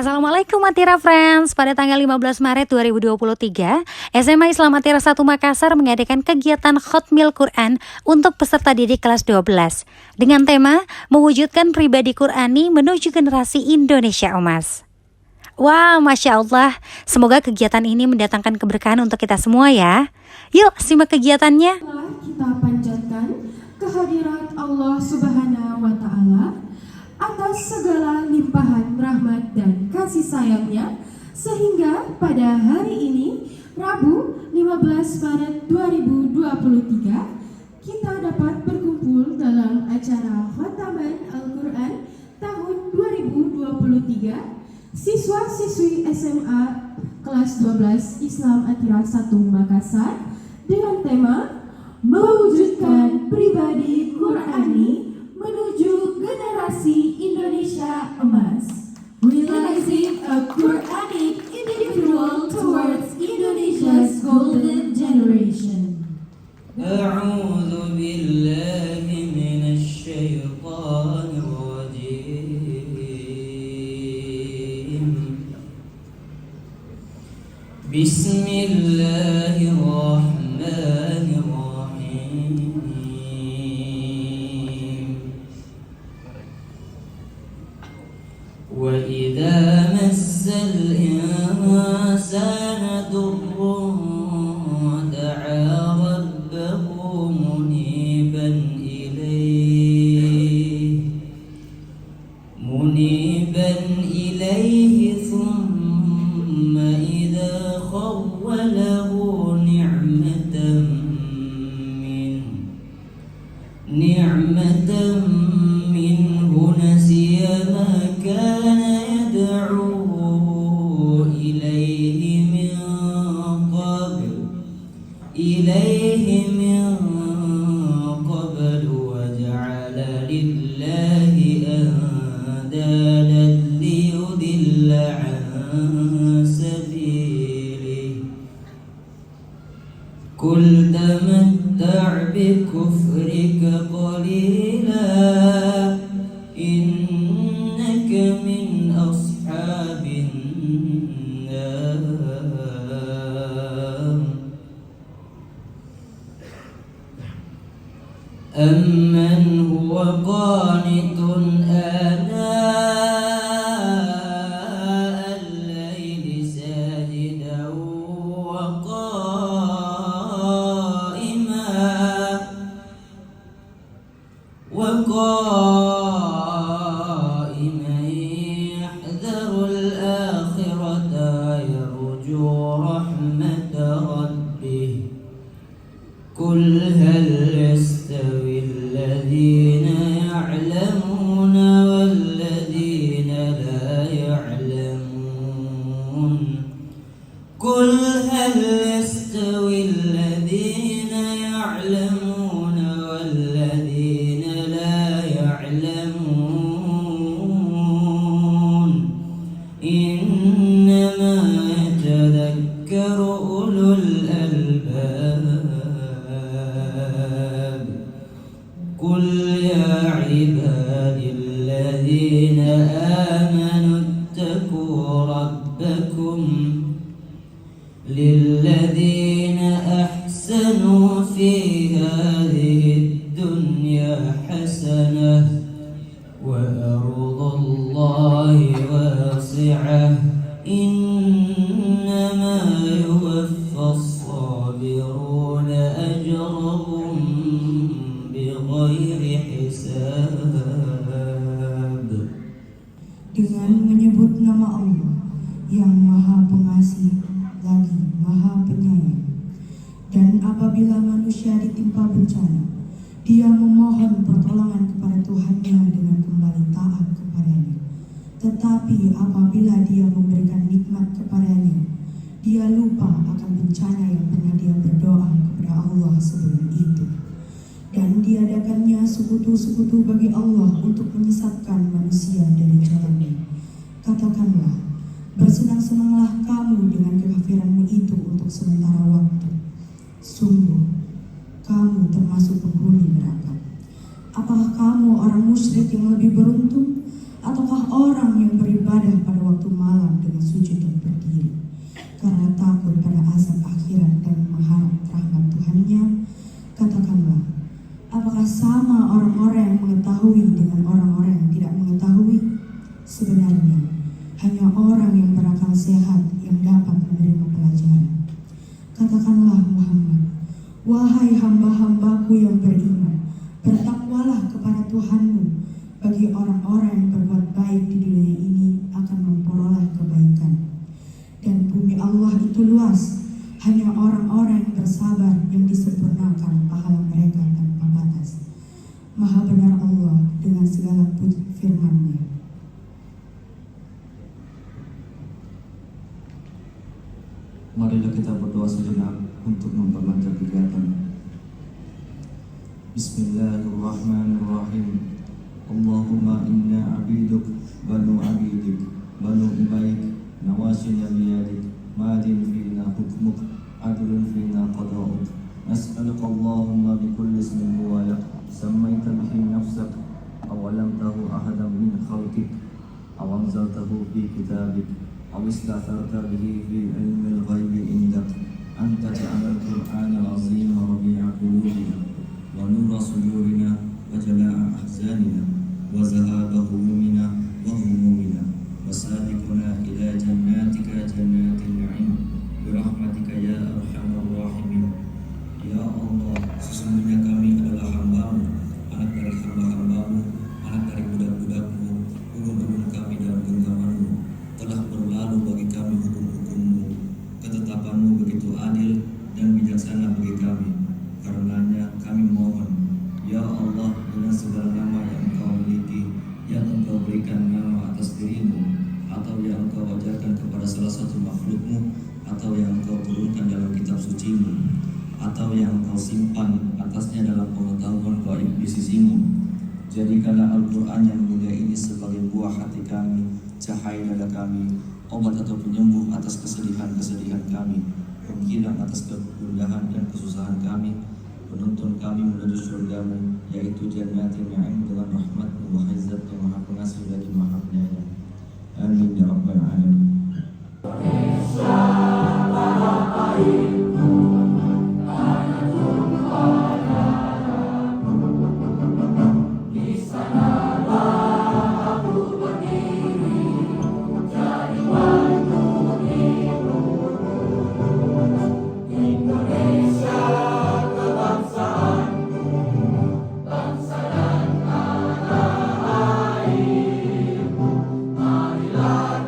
Assalamualaikum Atira Friends. Pada tanggal 15 Maret 2023, SMA Islam Atira 1 Makassar mengadakan kegiatan Khatmil Quran untuk peserta didik kelas 12 dengan tema mewujudkan pribadi Qurani menuju generasi Indonesia Emas. Wah, Masya Allah, semoga kegiatan ini mendatangkan keberkahan untuk kita semua ya. Yuk simak kegiatannya. Kita panjatkan kehadirat Allah Subhanahu wa Ta'ala atas segala limpahan rahmat dan kasih sayangnya, sehingga pada hari ini Rabu 15 Maret 2023 kita dapat berkumpul dalam acara Khataman Al-Quran tahun 2023 siswa-siswi SMA kelas 12 Islam Atira 1 Makassar dengan tema mewujudkan pribadi Qurani menuju generasi Indonesia Emas. Realizing a Quranic individual towards Indonesia's golden generation. A'udzu billahi minasy syaithanir rajim. Bismillahirrahmanirrahim. وَإِذَا مَسَّ الْإِنسَانَ ضُرٌّ دَعَا رَبَّهُ مُنِيبًا إِلَيْهِ ثُمَّ إِذَا خَوَّلَهُ نِعْمَةً مِّنْهُ نَسِيَ مَا كَانَ يَدْعُو إِلَيْهِ مِن قَبْلُ وَجَعَلَ لِلَّهِ أَندَادًا لِيُضِلَّ عَن سَبِيلِهِ قُلْ تَمَتَّعْ بِكُفْرِكَ قَلِيلًا إِنَّكَ مِنْ أَصْحَابِ النَّارِ. أَمَّنْ هُوَ قَانِتٌ آنَاءَ اللَّيْلِ سَاجِدًا وقائما يحذر الآخرة ويرجو رحمة ربه قل هل يستوي الذين يعلمون والذين لا يعلمون قل هل يستوي الذين يعلمون والذين لا يعلمون إنما يتذكر أولو الألباب قل يا عبادي الذين آمنوا اتقوا ربكم للذين أحسنوا في هذه الدنيا حسنة وأرض الله واسعة إنما يوفى الصابرون أجرهم بغير حساب. Dengan menyebut nama Allah yang Maha Pengasih lagi Maha Penyayang. Dan apabila manusia ditimpa bencana, dia memohon pertolongan kepada Tuhannya dengan kembali taat kepadanya. Tetapi apabila dia memberikan nikmat kepadanya, dia lupa akan bencana yang pernah dia berdoa kepada Allah sebelum itu. Dan diadakannya sekutu-sekutu bagi Allah untuk menyesatkan manusia dari jalannya. Katakanlah, bersenang-senanglah kamu dengan kekafiranmu itu untuk sementara waktu. Sungguh, kamu termasuk penghuni neraka. Apakah kamu orang musyrik yang lebih beruntung Ataukah orang yang beribadah pada waktu malam dengan sujud dan berdiri karena takut pada azab akhirat dan mengharap rahmat Tuhannya? Katakanlah, apakah sama orang-orang yang mengetahui dengan orang-orang yang tidak mengetahui? Sebenarnya, hanya orang yang berakal sehat yang dapat menerima pelajaran. Katakanlah Muhammad, wahai hamba-hambaku yang beriman, bertakwalah kepada Tuhanmu. Bagi orang-orang yang berbuat baik di dunia ini akan memperoleh kebaikan. Dan bumi Allah itu luas, hanya orang-orang yang bersabar yang disempurnakan pahala mereka tanpa batas. Maha benar Allah dengan segala firman-Nya. Marilah kita berdoa sejenak untuk memperlancar kegiatan. Bismillahirrahmanirrahim. Allahumma inna abiduk, banu abidik, banu ibaik, nawasina biyadik, madin fina hukmuk, adlun fina qada'uk. Nas'aluka Allahumma bikulli ismin huwa lak, sammaita bihi nafsak, awalamtahu ahadan min khalqik, awamzaltahu fi kitabik, awislatharta bihi fi ilmil ghaibi indak, anta ja'alal Qur'ana al-azim rabi'a qulubina, wa nura sudurina, wa jala'a ahzanina, wa zahaba humumina wa humumina, wa sabiquna ila jannatika jannatin na'im, birahmatika ya arhamar rahimin. Ya Allah, sesungguhnya kami adalah hamba-Mu, anak dari hamba-hamba-Mu, anak dari budak-budak-Mu, ulun-ulun kami dalam genggaman-Mu. Telah berlalu bagi kami hukum-hukum-Mu, ketetapan-Mu begitu adil dan bijaksana bagi kami. Karenanya kami mohon, ya Allah, dengan segala nama yang Engkau miliki, yang Engkau berikan nama atas diri-Mu, atau yang Engkau wajarkan kepada salah satu makhluk-Mu, atau yang Engkau turunkan dalam kitab suci-Mu, atau yang Engkau simpan atasnya dalam pengetahuan gaib di sisi-Mu. Jadikanlah Al-Quran yang mulia ini sebagai buah hati kami, cahaya dada kami, obat atau penyembuh atas kesedihan-kesedihan kami, penghilang atas kegundahan dan kesusahan kami, penuntun kami menuju surga-Mu, yaitu jannatin na'im dengan rahmat-Mu wa izzat yang maha pengasih lagi maha penyayang. Amin ya rabbal alamin. Marilah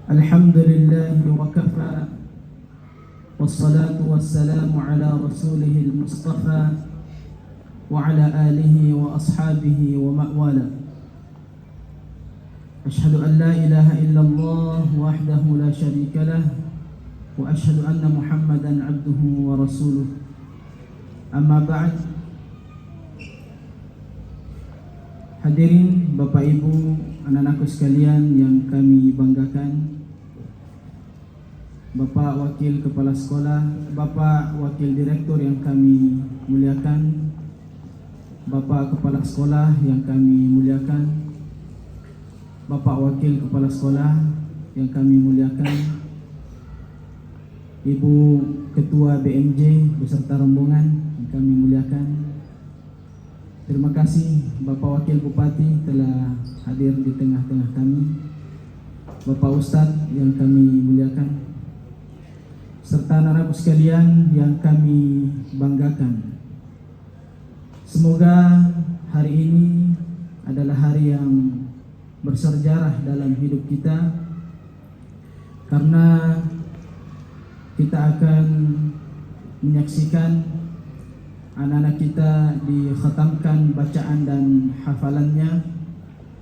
الحمد لله وكفى والصلاة والسلام على رسوله المصطفى وعلى آله وأصحابه ومأواله. أشهد أن لا إله إلا الله وحده لا شريك له وأشهد أن محمدا عبده ورسوله. أما بعد. Hadirin Bapak Ibu, anak-anakku sekalian yang kami banggakan, Bapak Wakil Kepala Sekolah, Bapak Wakil Direktur yang kami muliakan, Bapak Kepala Sekolah yang kami muliakan, Bapak Wakil Kepala Sekolah yang kami muliakan, Ibu Ketua BMJ beserta rombongan yang kami muliakan. Terima kasih Bapak Wakil Bupati telah hadir di tengah-tengah kami, Bapak Ustadz yang kami muliakan, serta anak-anakku sekalian yang kami banggakan. Semoga hari ini adalah hari yang bersejarah dalam hidup kita, karena kita akan menyaksikan anak-anak kita dikhatamkan bacaan dan hafalannya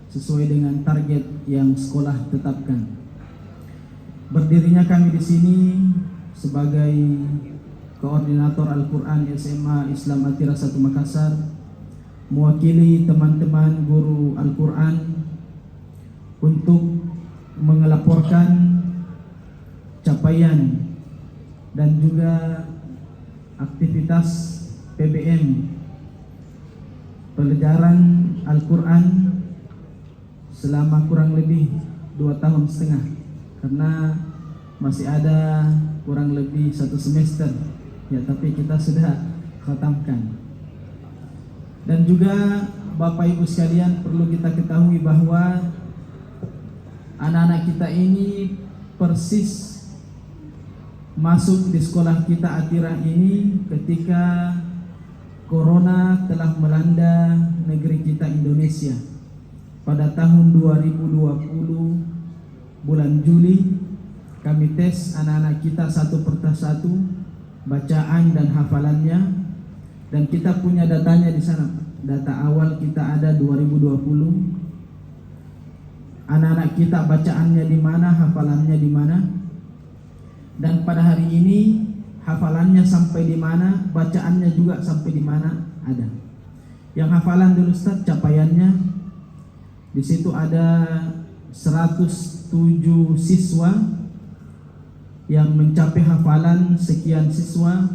sesuai dengan target yang sekolah tetapkan. Berdirinya kami di sini sebagai koordinator Al-Quran SMA Islam Atira 1 Makassar, mewakili teman-teman guru Al-Quran untuk mengelaporkan capaian dan juga aktivitas PBM pelajaran Al-Quran selama kurang lebih 2,5 tahun, karena masih ada kurang lebih 1 semester ya, tapi kita sudah khatamkan. Dan juga Bapak Ibu sekalian, perlu kita ketahui bahwa anak-anak kita ini persis masuk di sekolah kita Atira ini ketika Corona telah melanda negeri kita Indonesia. Pada tahun 2020 bulan Juli, kami tes anak-anak kita satu persatu bacaan dan hafalannya, dan kita punya datanya di sana. Data awal kita ada 2020. Anak-anak kita bacaannya di mana, hafalannya di mana. Dan pada hari ini hafalannya sampai di mana, bacaannya juga sampai di mana ada. Yang hafalan dulu Ustaz, capaiannya di situ ada 107 siswa yang mencapai hafalan sekian siswa,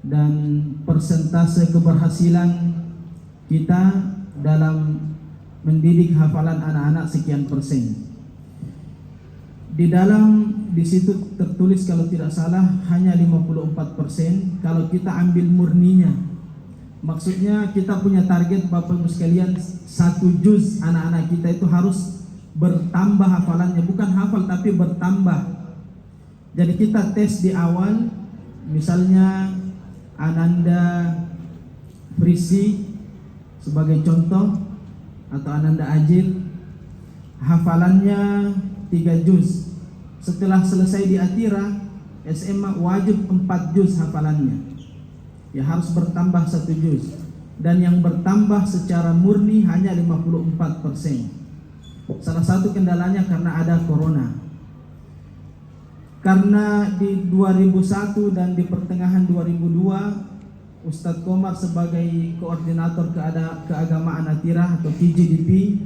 dan persentase keberhasilan kita dalam mendidik hafalan anak-anak sekian persen. Di situ tertulis kalau tidak salah hanya 54%. Kalau kita ambil murninya, maksudnya kita punya target Bapak Ibu sekalian, 1 juz anak-anak kita itu harus bertambah hafalannya, bukan hafal tapi bertambah. Jadi kita tes di awal, misalnya Ananda Frisi sebagai contoh, atau Ananda Ajil, hafalannya 3 juz. Setelah selesai di Atira SMA wajib 4 juz hafalannya, ya harus bertambah 1 juz. Dan yang bertambah secara murni hanya 54%. Salah satu kendalanya karena ada Corona. Karena di 2001 dan di pertengahan 2002 Ustadz Komar sebagai koordinator keagamaan Atira atau KJDP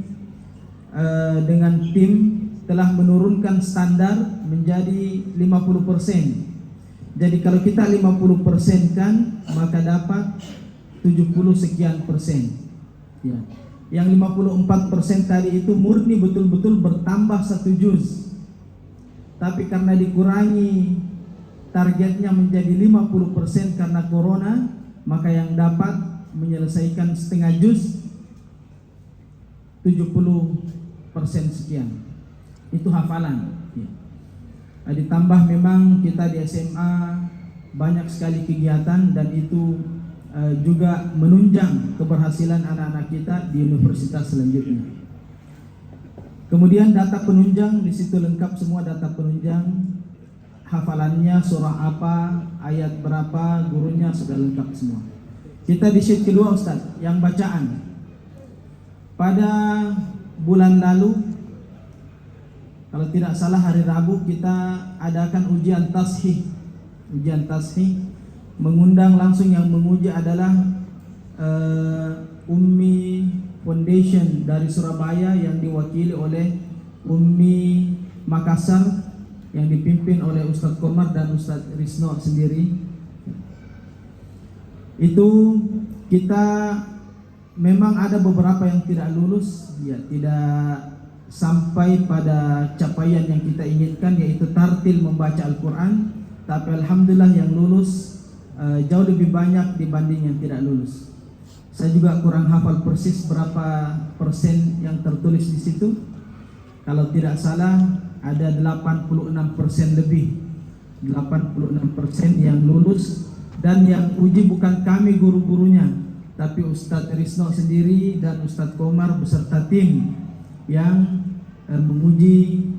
dengan tim telah menurunkan standar menjadi 50%. Jadi kalau kita 50% kan, maka dapat 70 sekian persen. Ya. Yang 54% tadi itu murni betul-betul bertambah 1 juz. Tapi karena dikurangi targetnya menjadi 50% karena Corona, maka yang dapat menyelesaikan setengah juz 70% sekian. Itu hafalan ya. Ditambah memang kita di SMA banyak sekali kegiatan, dan itu juga menunjang keberhasilan anak-anak kita di universitas selanjutnya. Kemudian data penunjang, di situ lengkap semua data penunjang, hafalannya, surah apa, ayat berapa, gurunya sudah lengkap semua. Kita di sheet kedua Ustaz, yang bacaan. Pada bulan lalu, kalau tidak salah hari Rabu, kita adakan ujian tashih. Ujian tashih, mengundang langsung yang menguji adalah Ummi Foundation dari Surabaya yang diwakili oleh Ummi Makassar yang dipimpin oleh Ustadz Komar dan Ustadz Risno sendiri. Itu kita memang ada beberapa yang tidak lulus, ya tidak sampai pada capaian yang kita inginkan, yaitu tartil membaca Al-Quran. Tapi alhamdulillah yang lulus jauh lebih banyak dibanding yang tidak lulus. Saya juga kurang hafal persis berapa persen yang tertulis di situ. Kalau tidak salah ada 86% lebih, 86% yang lulus. Dan yang uji bukan kami guru-gurunya, tapi Ustadz Risno sendiri dan Ustadz Komar beserta tim yang menguji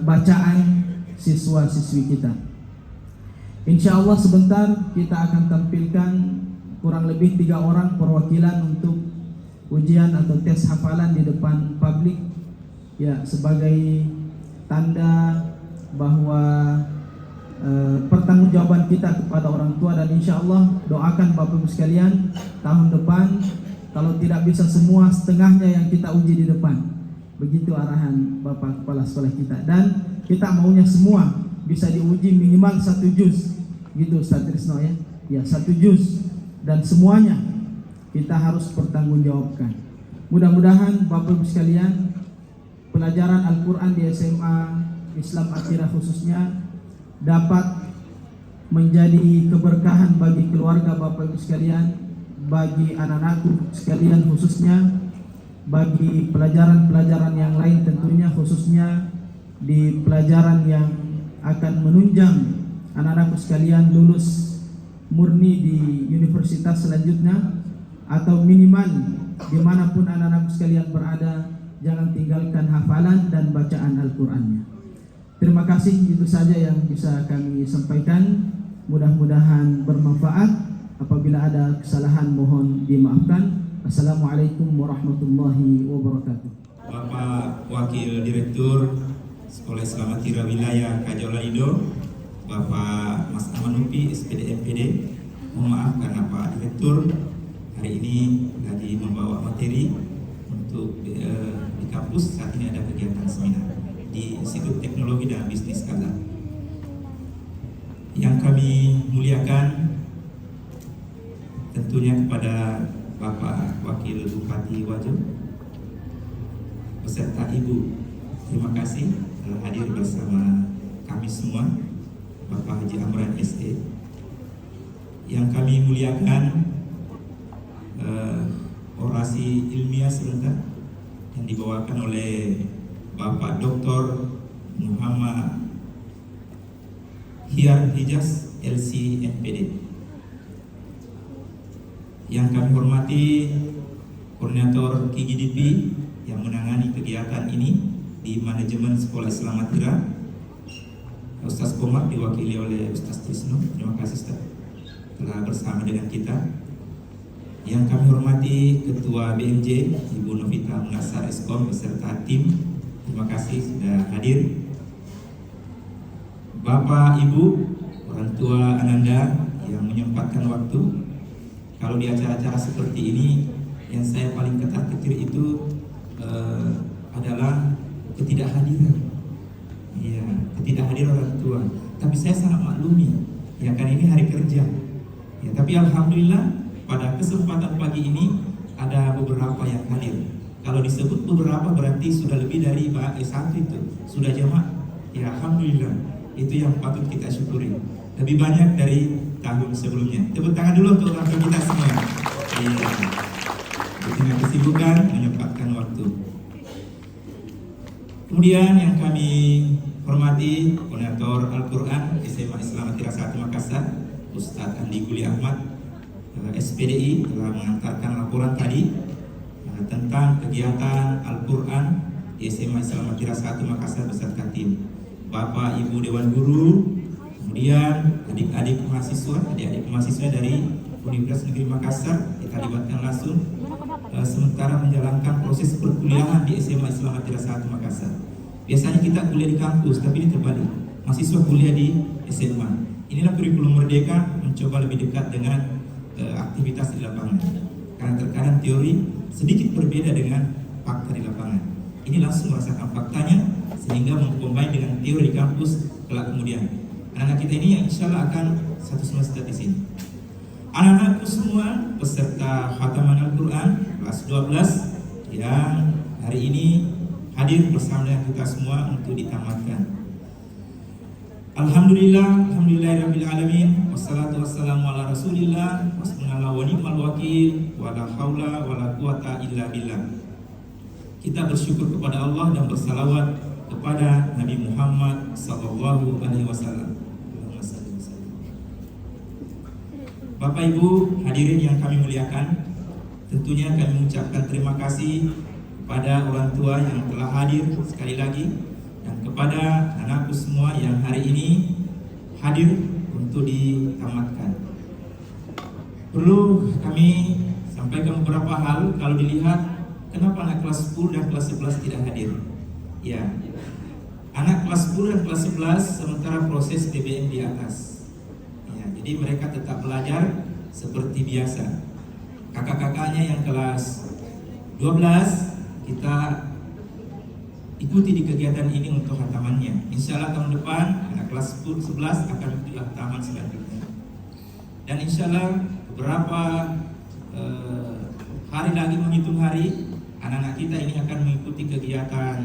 bacaan siswa-siswi kita. Insya Allah sebentar kita akan tampilkan kurang lebih 3 orang perwakilan untuk ujian atau tes hafalan di depan publik, ya, sebagai tanda bahwa pertanggungjawaban kita kepada orang tua. Dan insya Allah doakan Bapak Ibu sekalian tahun depan kalau tidak bisa semua, setengahnya yang kita uji di depan. Begitu arahan Bapak Kepala Sekolah kita. Dan kita maunya semua bisa diuji minimal 1 juz, gitu Ustaz Risno ya. Ya, 1 juz. Dan semuanya kita harus pertanggungjawabkan. Mudah-mudahan Bapak Ibu sekalian, pelajaran Al-Quran di SMA Islam Atirah khususnya dapat menjadi keberkahan bagi keluarga Bapak Ibu sekalian, bagi anak-anakku sekalian khususnya, bagi pelajaran-pelajaran yang lain tentunya, khususnya di pelajaran yang akan menunjang anak-anakku sekalian lulus murni di universitas selanjutnya, atau minimal dimanapun anak-anakku sekalian berada, jangan tinggalkan hafalan dan bacaan Al-Qurannya. Terima kasih, itu saja yang bisa kami sampaikan. Mudah-mudahan bermanfaat. Apabila ada kesalahan mohon dimaafkan. Assalamualaikum warahmatullahi wabarakatuh. Bapak Wakil Direktur Sekolah Islam Atirah Wilayah Kajolaido, Bapak Mas Amanupi SPD MPD, mohon maaf karena Pak Direktur hari ini lagi membawa materi untuk di kampus. Saat ini ada kegiatan seminar di Institut Teknologi dan Bisnis Kala. Yang kami muliakan tentunya kepada Bapak Wakil Bupati Wajo beserta Ibu, terima kasih telah hadir bersama kami semua. Bapak Haji Amran SE, yang kami muliakan orasi ilmiah sebentar yang dibawakan oleh Bapak Dr. Muhammad Hiar Hijaz LC MPD. Yang kami hormati Koordinator KGDP yang menangani kegiatan ini di manajemen Sekolah Islam Atirah, Ustaz Komar diwakili oleh Ustaz Tisno. Terima kasih Ustaz telah bersama dengan kita. Yang kami hormati Ketua BMJ Ibu Novita Munasar Eskom beserta tim, terima kasih sudah hadir. Bapak, Ibu, orang tua Ananda yang menyempatkan waktu. Kalau di acara-acara seperti ini, yang saya paling ketar-ketir itu adalah ketidakhadiran. Ya, ketidakhadiran orang tua. Tapi saya sangat maklumi, ya kan ini hari kerja. Ya, tapi alhamdulillah pada kesempatan pagi ini ada beberapa yang hadir. Kalau disebut beberapa berarti sudah lebih dari satu itu sudah jamaah. Ya alhamdulillah, itu yang patut kita syukuri. Lebih banyak dari tahun sebelumnya. Tepuk tangan dulu untuk orang tua kita semua. Ya. Di tengah kesibukan menyempatkan waktu. Kemudian yang kami hormati Koordinator Al-Quran SMA Islam Atirah 1 Makassar, Ustadz Andi Guli Ahmad SPDI telah mengantarkan laporan tadi tentang kegiatan Al-Quran di SMA Islam Atira 1 Makassar beserta tim, Bapak Ibu Dewan Guru, kemudian adik-adik mahasiswa dari Universitas Negeri Makassar kita libatkan langsung sementara menjalankan proses perkuliahan di SMA Islam Atira 1 Makassar. Biasanya kita kuliah di kampus, tapi ini terbalik, mahasiswa kuliah di SMA. Inilah kurikulum Merdeka, mencoba lebih dekat dengan aktivitas di lapangan. Karena terkadang teori sedikit berbeda dengan fakta di lapangan. Ini langsung merasakan faktanya sehingga mengcombine dengan teori di kampus kelak kemudian. Anak-anak kita ini yang insya Allah akan satu semester di sini. Anak-anakku semua peserta khataman Al-Quran kelas 12 yang hari ini hadir bersama dengan kita semua untuk ditamatkan. Alhamdulillahirabbil alamin, wassalatu wassalamu ala Rasulillah, wasbunallahu wa ni'mal wakil, wala haula wala quwata illa billah. Kita bersyukur kepada Allah dan bersalawat kepada Nabi Muhammad sallallahu alaihi wasallam. Bapak Ibu hadirin yang kami muliakan, tentunya kami mengucapkan terima kasih kepada orang tua yang telah hadir sekali lagi, dan kepada anakku semua yang hari ini hadir untuk ditamatkan. Perlu kami sampaikan beberapa hal. Kalau dilihat, kenapa anak kelas 10 dan kelas 11 tidak hadir? Ya, anak kelas 10 dan kelas 11 sementara proses TBM di atas. Ya, jadi mereka tetap belajar seperti biasa. Kakak-kakaknya yang kelas 12 kita ikuti di kegiatan ini untuk khatamannya. Insya Allah tahun depan anak kelas 11 akan mengikuti khataman selanjutnya. Dan insya Allah beberapa hari lagi, menghitung hari, anak-anak kita ini akan mengikuti kegiatan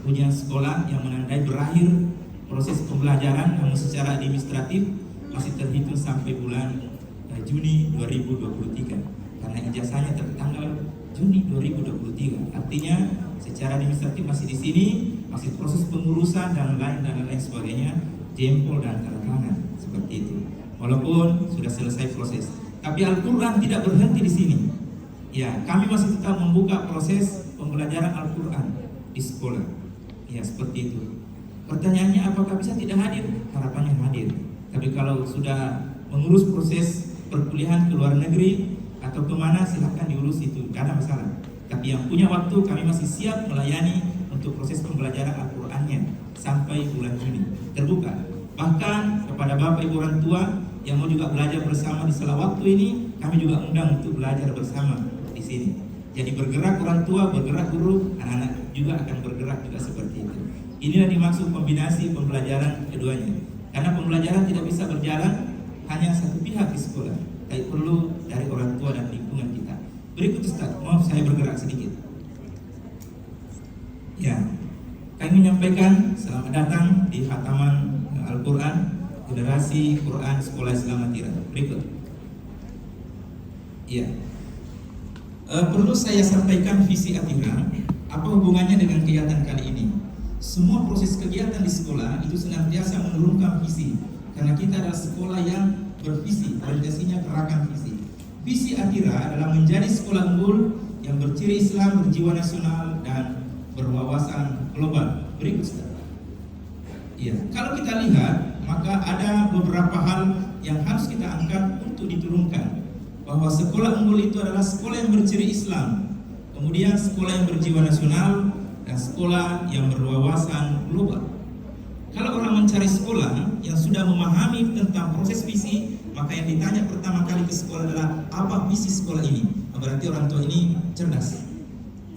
ujian sekolah yang menandai berakhir proses pembelajaran, namun secara administratif masih terhitung sampai bulan Juni 2023 karena ijazahnya tertanggal Juni 2023. Artinya secara administratif masih di sini, masih proses pengurusan dan lain sebagainya, jempol dan tanda tangan seperti itu. Walaupun sudah selesai proses, tapi Al-Quran tidak berhenti di sini. Ya, kami masih tetap membuka proses pembelajaran Al-Quran di sekolah. Ya, seperti itu. Pertanyaannya, apakah bisa tidak hadir? Harapannya hadir. Tapi kalau sudah mengurus proses perkuliahan ke luar negeri atau kemana, silahkan diurus itu, tidak ada masalah. Tapi yang punya waktu, kami masih siap melayani untuk proses pembelajaran Al-Qurannya sampai bulan Juni. Terbuka. Bahkan kepada Bapak Ibu orang tua yang mau juga belajar bersama di sela waktu ini, kami juga undang untuk belajar bersama di sini. Jadi bergerak orang tua, bergerak guru, anak-anak juga akan bergerak juga seperti itu. Inilah dimaksud kombinasi pembelajaran keduanya. Karena pembelajaran tidak bisa berjalan hanya satu pihak di sekolah, tapi perlu dari orang tua dan lingkungan kita. Berikut Ustaz, maaf saya bergerak sedikit. Ya, kami menyampaikan selamat datang di khataman Al-Quran Federasi Quran Sekolah Islam Atira. Berikut. Ya, perlu saya sampaikan visi Atira. Apa hubungannya dengan kegiatan kali ini? Semua proses kegiatan di sekolah itu senantiasa menurunkan visi, karena kita adalah sekolah yang bervisi, orientasinya gerakan visi. Visi Atira adalah menjadi sekolah unggul yang berciri Islam, berjiwa nasional, dan berwawasan global. Berikut Ustaz. Ya, kalau kita lihat, maka ada beberapa hal yang harus kita angkat untuk diturunkan. Bahwa sekolah unggul itu adalah sekolah yang berciri Islam, kemudian sekolah yang berjiwa nasional, dan sekolah yang berwawasan global. Kalau orang mencari sekolah yang sudah memahami tentang proses visi, maka yang ditanya pertama kali ke sekolah adalah apa visi sekolah ini. Berarti orang tua ini cerdas.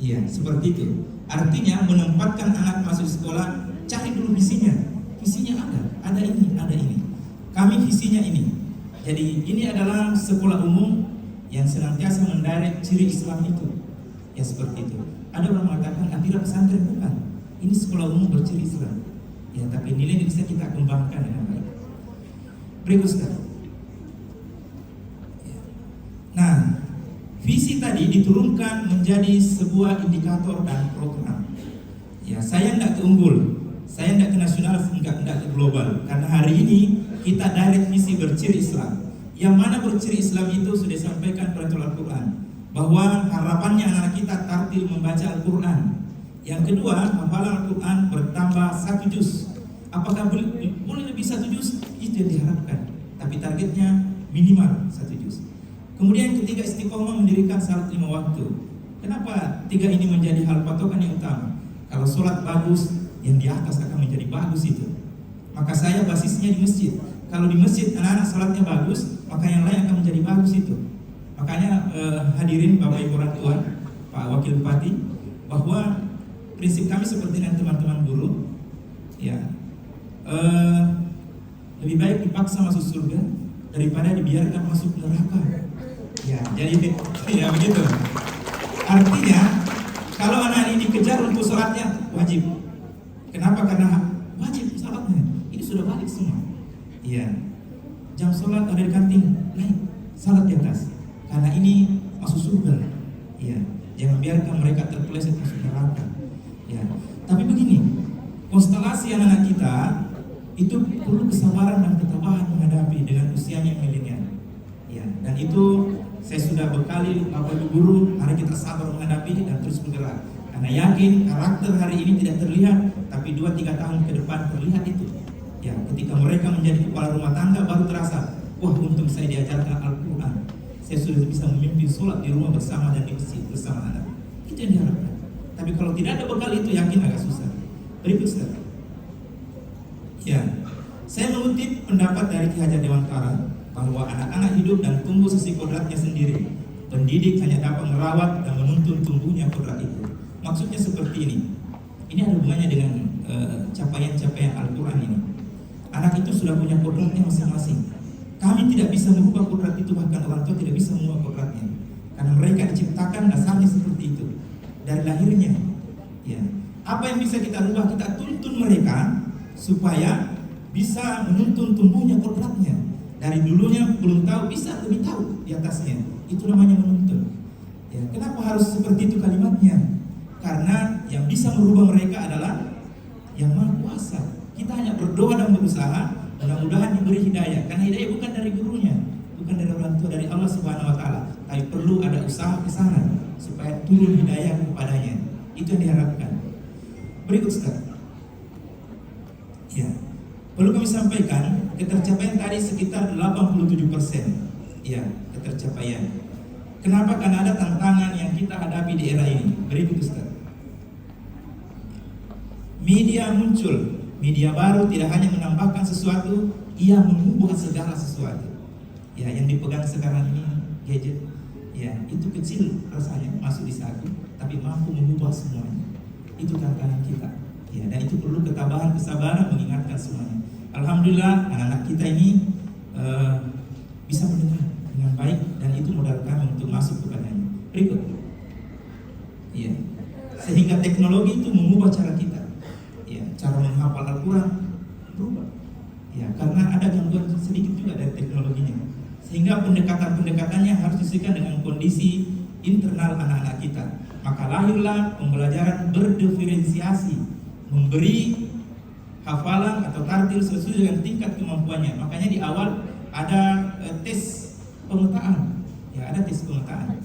Iya, seperti itu. Artinya menempatkan anak masuk sekolah, cari dulu visinya. Visinya ada ini, ada ini. Kami visinya ini. Jadi ini adalah sekolah umum yang senantiasa mendirect ciri Islam itu. Ya seperti itu. Ada orang mengatakan Atira pesantren, bukan. Ini sekolah umum berciri Islam. Ya, tapi nilai ini bisa kita kembangkan dengan baik. Berikut Ustaz. Nah, visi tadi diturunkan menjadi sebuah indikator dan program. Ya, saya tidak ke unggul, saya tidak ke nasional, tidak ke global. Karena hari ini kita direct visi berciri Islam. Yang mana berciri Islam itu sudah disampaikan pada Al-Quran, bahwa harapannya anak kita tartil membaca Al-Quran. Yang kedua, hafalan Al-Quran bertambah 1 juz. Apakah boleh lebih 1 juz? Itu yang diharapkan. Tapi targetnya minimal 1 juz. Kemudian yang ketiga, istiqomah mendirikan salat 5 waktu. Kenapa 3 ini menjadi hal patokan yang utama? Kalau sholat bagus, yang di atas akan menjadi bagus itu. Maka saya basisnya di masjid. Kalau di masjid anak-anak sholatnya bagus, maka yang lain akan menjadi bagus itu. Makanya hadirin Bapak Ibu orang tua, Pak Wakil Bupati, bahwa prinsip kami seperti dengan teman-teman guru, ya lebih baik dipaksa masuk surga daripada dibiarkan masuk neraka. Ya, jadi ya begitu. Artinya kalau anak ini dikejar untuk sholatnya wajib. Kenapa? Karena wajib sholatnya. Ini sudah balik semua. Ya, jam sholat ada di kantin, naik sholat di atas. Karena ini masuk surga. Ya, jangan biarkan mereka terpeleset masuk neraka. Ya, tapi begini, konstelasi anak-anak kita itu perlu kesabaran dan ketabahan menghadapi dengan usianya yang milenial. Ya, dan itu saya sudah bekali Bapak Ibu guru, hari kita sabar menghadapi dan terus bergerak. Karena yakin karakter hari ini tidak terlihat, tapi 2-3 tahun ke depan terlihat itu. Ya, ketika mereka menjadi kepala rumah tangga baru terasa, wah untung saya diajarkan Al-Quran. Saya sudah bisa memimpin sholat di rumah bersama dan di masjid bersama anak. Itu yang diharapkan. Tapi kalau tidak ada bekal itu yakin agak susah. Berikut Ustaz. Ya, saya mengutip pendapat dari Ki Hajar Dewantara bahwa anak-anak hidup dan tumbuh sesuai kodratnya sendiri. Pendidik hanya dapat merawat dan menuntun tumbuhnya kodrat itu. Maksudnya seperti ini. Ini ada hubungannya dengan capaian-capaian Al-Quran ini. Anak itu sudah punya kodratnya masing-masing. Kami tidak bisa mengubah kodrat itu, bahkan orang tua tidak bisa mengubah kodratnya. Karena mereka diciptakan dasarnya seperti itu. Dari lahirnya, ya. Apa yang bisa kita rubah? Kita tuntun mereka supaya bisa menuntun tumbuhnya kodratnya. Dari dulunya belum tahu, bisa lebih tahu di atasnya. Itu namanya menuntun. Ya, kenapa harus seperti itu kalimatnya? Karena yang bisa merubah mereka adalah yang Maha Kuasa. Kita hanya berdoa dan berusaha, mudah-mudahan diberi hidayah. Karena hidayah bukan dari gurunya, bukan dari orang tua, dari Allah Subhanahu Wa Taala. Tapi perlu ada usaha ke sana supaya turun hidayah kepadanya. Itu yang diharapkan. Berikut Ustaz. Ya, perlu kami sampaikan ketercapaian tadi sekitar 87%. Ya, ketercapaian. Kenapa? Karena ada tantangan yang kita hadapi di era ini. Berikut Ustaz. Media muncul, media baru tidak hanya menambahkan sesuatu, ia mengubah segala sesuatu. Ya, yang dipegang sekarang ini gadget. Ya, itu kecil rasanya masuk di saku, tapi mampu mengubah semuanya. Itu tantangan kita. Ya, dan itu perlu ketabahan, kesabaran mengingatkan semuanya. Alhamdulillah anak-anak kita ini bisa mendengar dengan baik dan itu modal kami untuk masuk kepadanya. Berikut. Ya. Sehingga teknologi itu mengubah cara kita. Ya, cara menghafal Al-Quran berubah. Ya, karena ada gangguan sedikit juga dari teknologinya. Sehingga pendekatan-pendekatannya harus disesuaikan dengan kondisi internal anak-anak kita. Maka lahirlah pembelajaran berdiferensiasi, memberi hafalan atau tartil sesuai dengan tingkat kemampuannya. Makanya di awal ada tes pemetaan. Ya, ada tes pemetaan.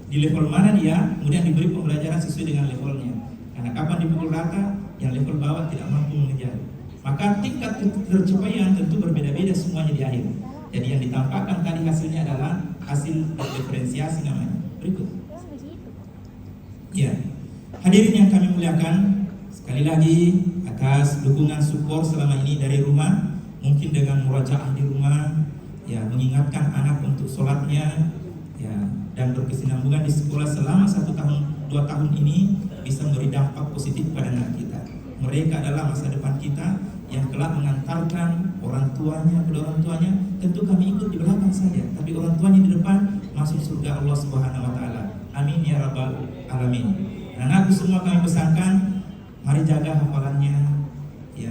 Di level mana dia, kemudian diberi pembelajaran sesuai dengan levelnya. Karena kapan dipukul rata, yang level bawah tidak mampu mengejar. Maka tingkat tercapaian tentu berbeda-beda semuanya di akhir. Jadi yang ditampakkan tadi hasilnya adalah hasil diferensiasi namanya. Berikut. Ya, hadirin yang kami muliakan, sekali lagi atas dukungan support selama ini dari rumah, mungkin dengan murajaah di rumah, ya mengingatkan anak untuk sholatnya, ya dan berkesinambungan di sekolah selama 1 tahun 2 tahun ini bisa memberi dampak positif pada anak kita. Mereka adalah masa depan kita yang kelak mengantarkan orang tuanya kepada orang tuanya. Tentu kami ikut di belakang saja, tapi orang tuanya di depan masuk surga Allah Subhanahu Wa Taala. Amin ya rabbal alamin. Anakku semua kami pesankan, mari jaga hafalannya, ya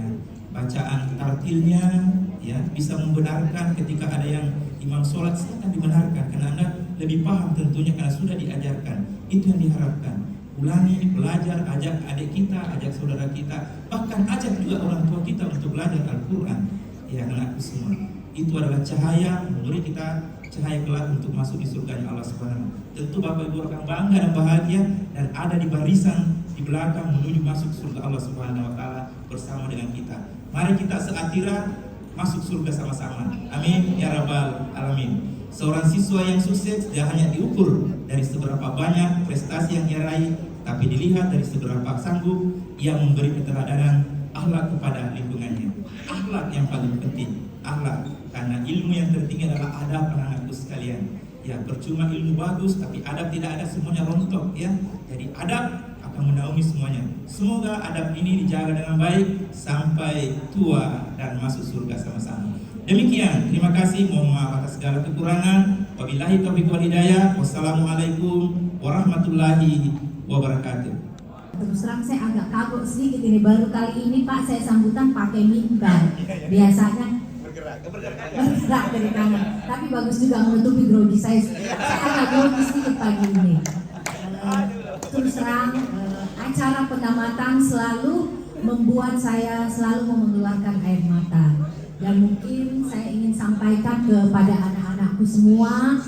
bacaan tartilnya, ya bisa membenarkan ketika ada yang imam sholat silakan dibenarkan karena Anda lebih paham tentunya karena sudah diajarkan. Itu yang diharapkan. Ulangi, belajar, ajak adik kita, ajak saudara kita, bahkan ajak juga orang tua kita untuk belajar Al-Quran. Ya anakku semua, itu adalah cahaya, memberi kita cahaya kelak untuk masuk di surganya Allah Subhanahu. Tentu Bapak Ibu akan bangga dan bahagia dan ada di barisan di belakang menuju masuk surga Allah Subhanahu wa taala bersama dengan kita. Mari kita seatira masuk surga sama-sama. Amin ya rabbal alamin. Seorang siswa yang sukses tidak hanya diukur dari seberapa banyak prestasi yang ia raih, tapi dilihat dari seberapa sanggup ia memberi keteladanan akhlak kepada lingkungannya. Akhlak yang paling penting, akhlak, karena ilmu yang tertinggi adalah adab anak-anakku sekalian. Ya, percuma ilmu bagus tapi adab tidak ada, semuanya rontok ya. Jadi adab akan menaungi semuanya. Semoga adab ini dijaga dengan baik sampai tua dan masuk surga sama-sama. Demikian, terima kasih, mohon maaf atas segala kekurangan. Wabillahi taufiq wal hidayah. Wassalamualaikum warahmatullahi wabarakatuh. Terus terang saya agak kagok sedikit ini, baru kali ini Pak saya sambutan pakai mimbar. Biasanya bergerak dari kanan, tapi bagus juga menutupi grogi saya agak grogi sedikit pagi ini. Terus terang acara penamatan selalu membuat saya selalu mengeluarkan air mata, dan mungkin saya ingin sampaikan kepada anak-anakku semua,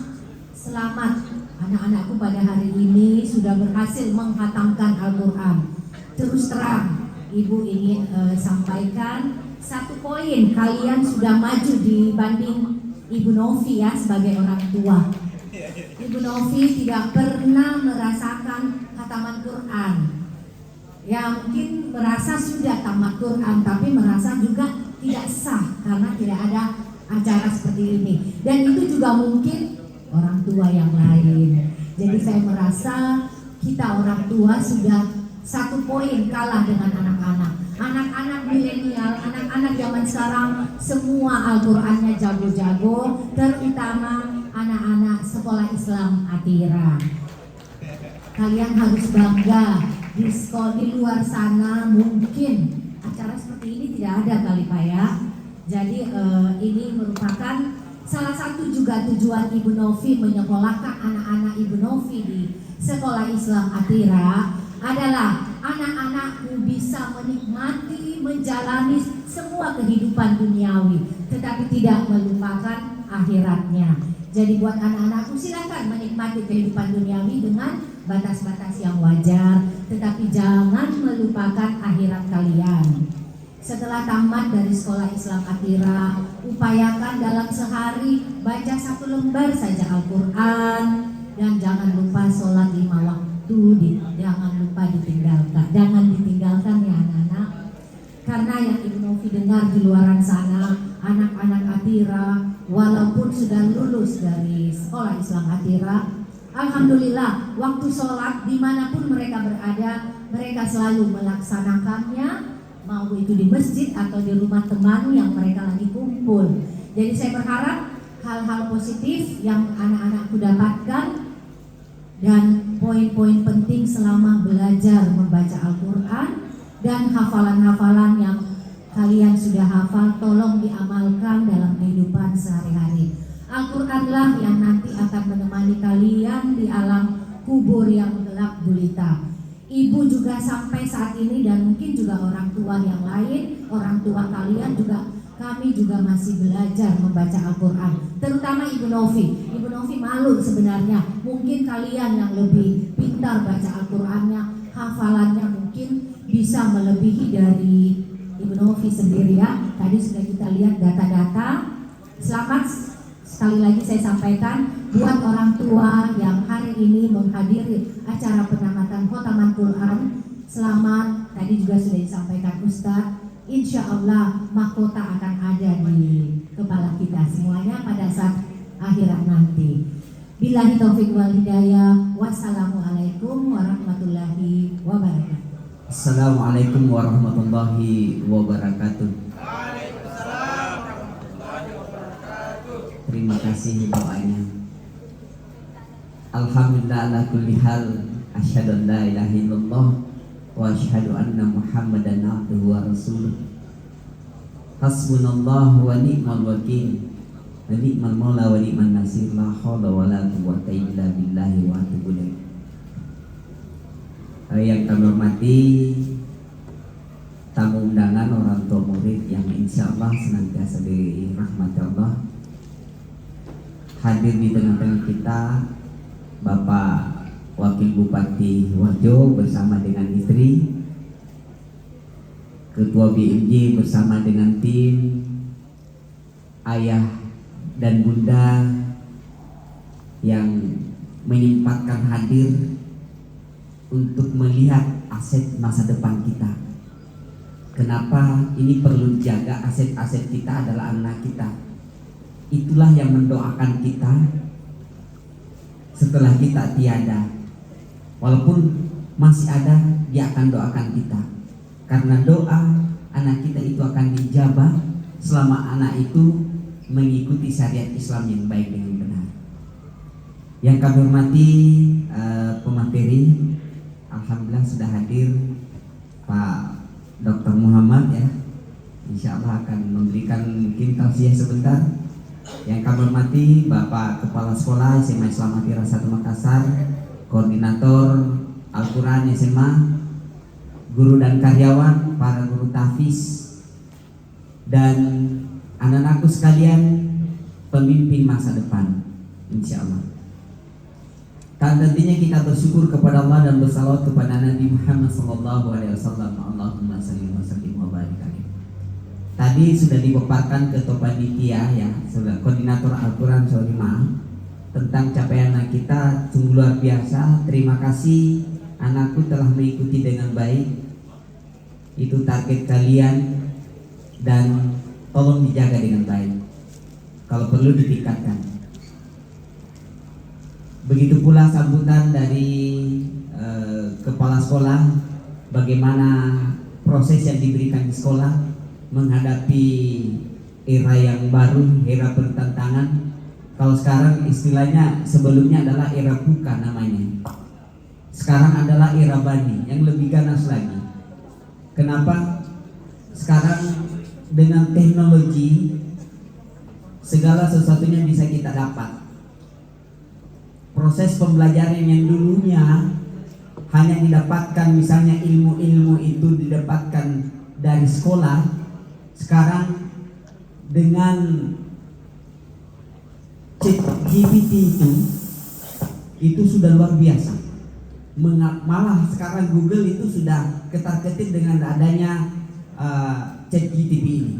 selamat anak-anakku pada hari ini sudah berhasil menghatamkan Al-Quran. Terus terang Ibu ingin sampaikan satu poin, kalian sudah maju dibanding Ibu Novi ya sebagai orang tua. Ibu Novi tidak pernah merasakan khataman Quran. Ya mungkin merasa sudah tamat Quran, tapi merasa juga tidak sah karena tidak ada acara seperti ini. Dan itu juga mungkin orang tua yang lain. Jadi saya merasa kita orang tua sudah satu poin kalah dengan anak-anak. Anak-anak milenial, anak-anak zaman sekarang semua Al-Qur'annya jago-jago, terutama anak-anak sekolah Islam Atira. Kalian harus bangga, di sekolah di luar sana mungkin acara seperti ini tidak ada kali Pak ya. Jadi ini merupakan salah satu juga tujuan Ibu Novi menyekolahkan anak-anak Ibu Novi di sekolah Islam Atira adalah anak-anakku bisa menikmati, menjalani semua kehidupan duniawi, tetapi tidak melupakan akhiratnya. Jadi buat anak-anakku silakan menikmati kehidupan duniawi dengan batas-batas yang wajar, tetapi jangan melupakan akhirat kalian. Setelah tamat dari sekolah Islam Atira, upayakan dalam sehari baca 1 lembar saja Al-Quran, dan jangan lupa sholat 5 waktu, jangan lupa ditinggalkan ya anak-anak. Karena yang Ibu Novi dengar di luaran sana, anak-anak Atira walaupun sudah lulus dari sekolah Islam Atira, alhamdulillah waktu sholat dimanapun mereka berada, mereka selalu melaksanakannya, mau itu di masjid atau di rumah teman yang mereka lagi kumpul. Jadi saya berharap hal-hal positif yang anak-anakku dapatkan dan poin-poin penting selama belajar membaca Al-Quran dan hafalan-hafalan yang kalian sudah hafal, tolong diamalkan dalam kehidupan sehari-hari. Al-Quranlah yang nanti akan menemani kalian di alam kubur yang gelap gulita. Ibu juga sampai saat ini dan mungkin juga orang tua yang lain, orang tua kalian juga, kami juga masih belajar membaca Al-Quran. Terutama Ibu Novi. Ibu Novi malu sebenarnya. Mungkin kalian yang lebih pintar baca Al-Qurannya, hafalannya mungkin bisa melebihi dari Ibu Novi sendiri ya. Tadi sudah kita lihat data-data. Selamat sekali lagi saya sampaikan buat orang tua yang hari ini menghadiri acara penamatan khotaman Quran. Selamat, tadi juga sudah disampaikan Ustadz. Insya Allah mahkota akan ada di kepala kita semuanya pada saat akhirat nanti. Billahi taufiq wal hidayah. Wassalamualaikum warahmatullahi wabarakatuh. Assalamualaikum warahmatullahi wabarakatuh. Terima kasih doanya. Alhamdulillah ala kulli hal, asyhadu an la ilaha illallah wa asyhadu anna Muhammadan abduhu wa rasuluh. Hasbunallahu wa ni'mal wakil, wa ni'mal maula wa ni'man nasir, la haula wa la quwwata illa billahi wa atubu ilaih. Yang kami hormati tamu undangan, orang tua murid yang insya Allah senantiasa dirahmati Allah, hadir di tengah-tengah kita Bapak Wakil Bupati Wajo bersama dengan istri, Ketua BMJ bersama dengan tim, ayah dan bunda yang menyempatkan hadir untuk melihat aset masa depan kita. Kenapa ini perlu dijaga? Aset-aset kita adalah anak kita. Itulah yang mendoakan kita setelah kita tiada. Walaupun masih ada, dia akan doakan kita. Karena doa anak kita itu akan dijabah selama anak itu mengikuti syariat Islam yang baik dengan benar. Yang kami hormati pemateri, alhamdulillah sudah hadir Pak Dr. Muhammad ya. Insya Allah akan memberikan mungkin tausiah sebentar. Yang kami hormati Bapak Kepala Sekolah SMA Islam Atira 1 Makassar, Koordinator Al-Quran SMA, guru dan karyawan, para guru tahfiz, dan anak-anakku sekalian, pemimpin masa depan, insya Allah. Tentunya kita bersyukur kepada Allah dan bersalawat kepada Nabi Muhammad SAW. Allahumma salli wa sallim wa barik alaihi. Tadi sudah dipaparkan Ketua Panitia ya, sudah Koordinator Al-Quran Solimah, tentang capaian anak kita sungguh luar biasa. Terima kasih, anakku telah mengikuti dengan baik. Itu target kalian dan tolong dijaga dengan baik. Kalau perlu ditingkatkan. Begitu pula sambutan dari kepala sekolah, bagaimana proses yang diberikan di sekolah menghadapi era yang baru, era bertentangan. Kalau sekarang istilahnya sebelumnya adalah era buka namanya. Sekarang adalah era bani yang lebih ganas lagi. Kenapa? Sekarang dengan teknologi segala sesuatunya bisa kita dapat. Proses pembelajaran yang dulunya hanya didapatkan, misalnya ilmu-ilmu itu didapatkan dari sekolah, sekarang dengan ChatGPT itu sudah luar biasa. Malah sekarang Google itu sudah ketar-ketir dengan adanya ChatGPT ini.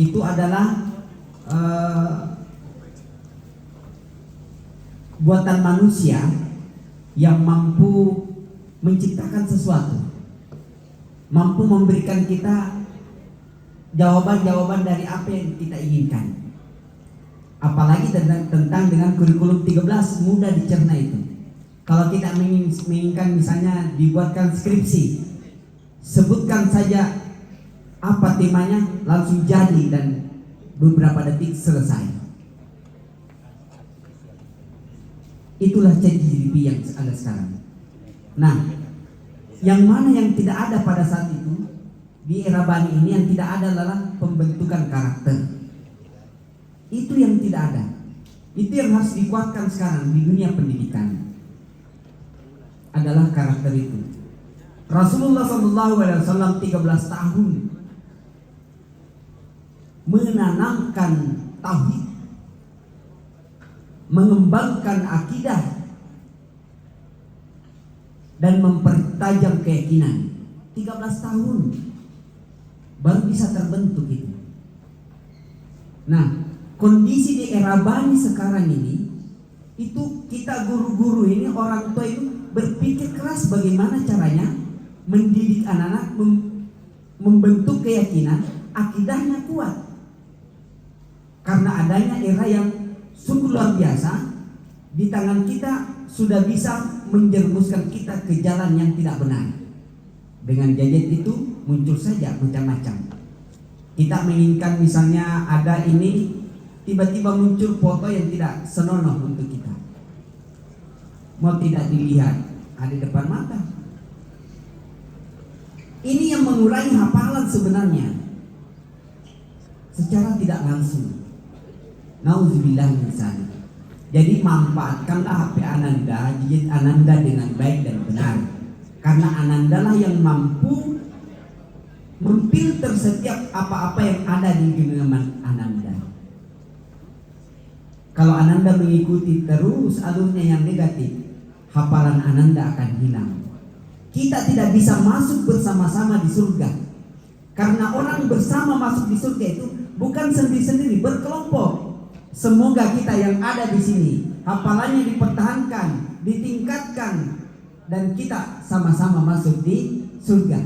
Itu adalah buatan manusia yang mampu menciptakan sesuatu, mampu memberikan kita jawaban-jawaban dari apa yang kita inginkan. Apalagi tentang dengan kurikulum 13, mudah dicerna itu. Kalau kita menginginkan misalnya dibuatkan skripsi, sebutkan saja apa temanya, langsung jadi dan beberapa detik selesai. Itulah ChatGPT yang ada sekarang. Nah, yang mana yang tidak ada pada saat itu di era bani ini, yang tidak ada adalah pembentukan karakter. Itu yang tidak ada. Itu yang harus dikuatkan sekarang di dunia pendidikan. Adalah karakter itu. Rasulullah SAW 13 tahun menanamkan tauhid, mengembangkan akidah, dan mempertajam keyakinan. 13 tahun baru bisa terbentuk itu. Nah, kondisi di era bani sekarang ini, itu kita guru-guru ini, orang tua itu berpikir keras bagaimana caranya mendidik anak-anak, membentuk keyakinan, akidahnya kuat. Karena adanya era yang sungguh luar biasa, di tangan kita sudah bisa menjerumuskan kita ke jalan yang tidak benar. Dengan gadget itu muncul saja macam-macam. Kita menginginkan misalnya ada ini, tiba-tiba muncul foto yang tidak senonoh untuk kita. Mau tidak dilihat, ada di depan mata. Ini yang mengurangi hafalan sebenarnya secara tidak langsung. Nauzubillah min dzalik. Jadi manfaatkanlah HP Ananda, gadget Ananda dengan baik dan benar. Karena Ananda lah yang mampu memfilter setiap apa-apa yang ada di genggaman Ananda. Kalau Ananda mengikuti terus alurnya yang negatif, hafalan Ananda akan hilang. Kita tidak bisa masuk bersama-sama di surga. Karena orang bersama masuk di surga itu bukan sendiri-sendiri, berkelompok. Semoga kita yang ada di sini hafalannya dipertahankan, ditingkatkan, dan kita sama-sama masuk di surga.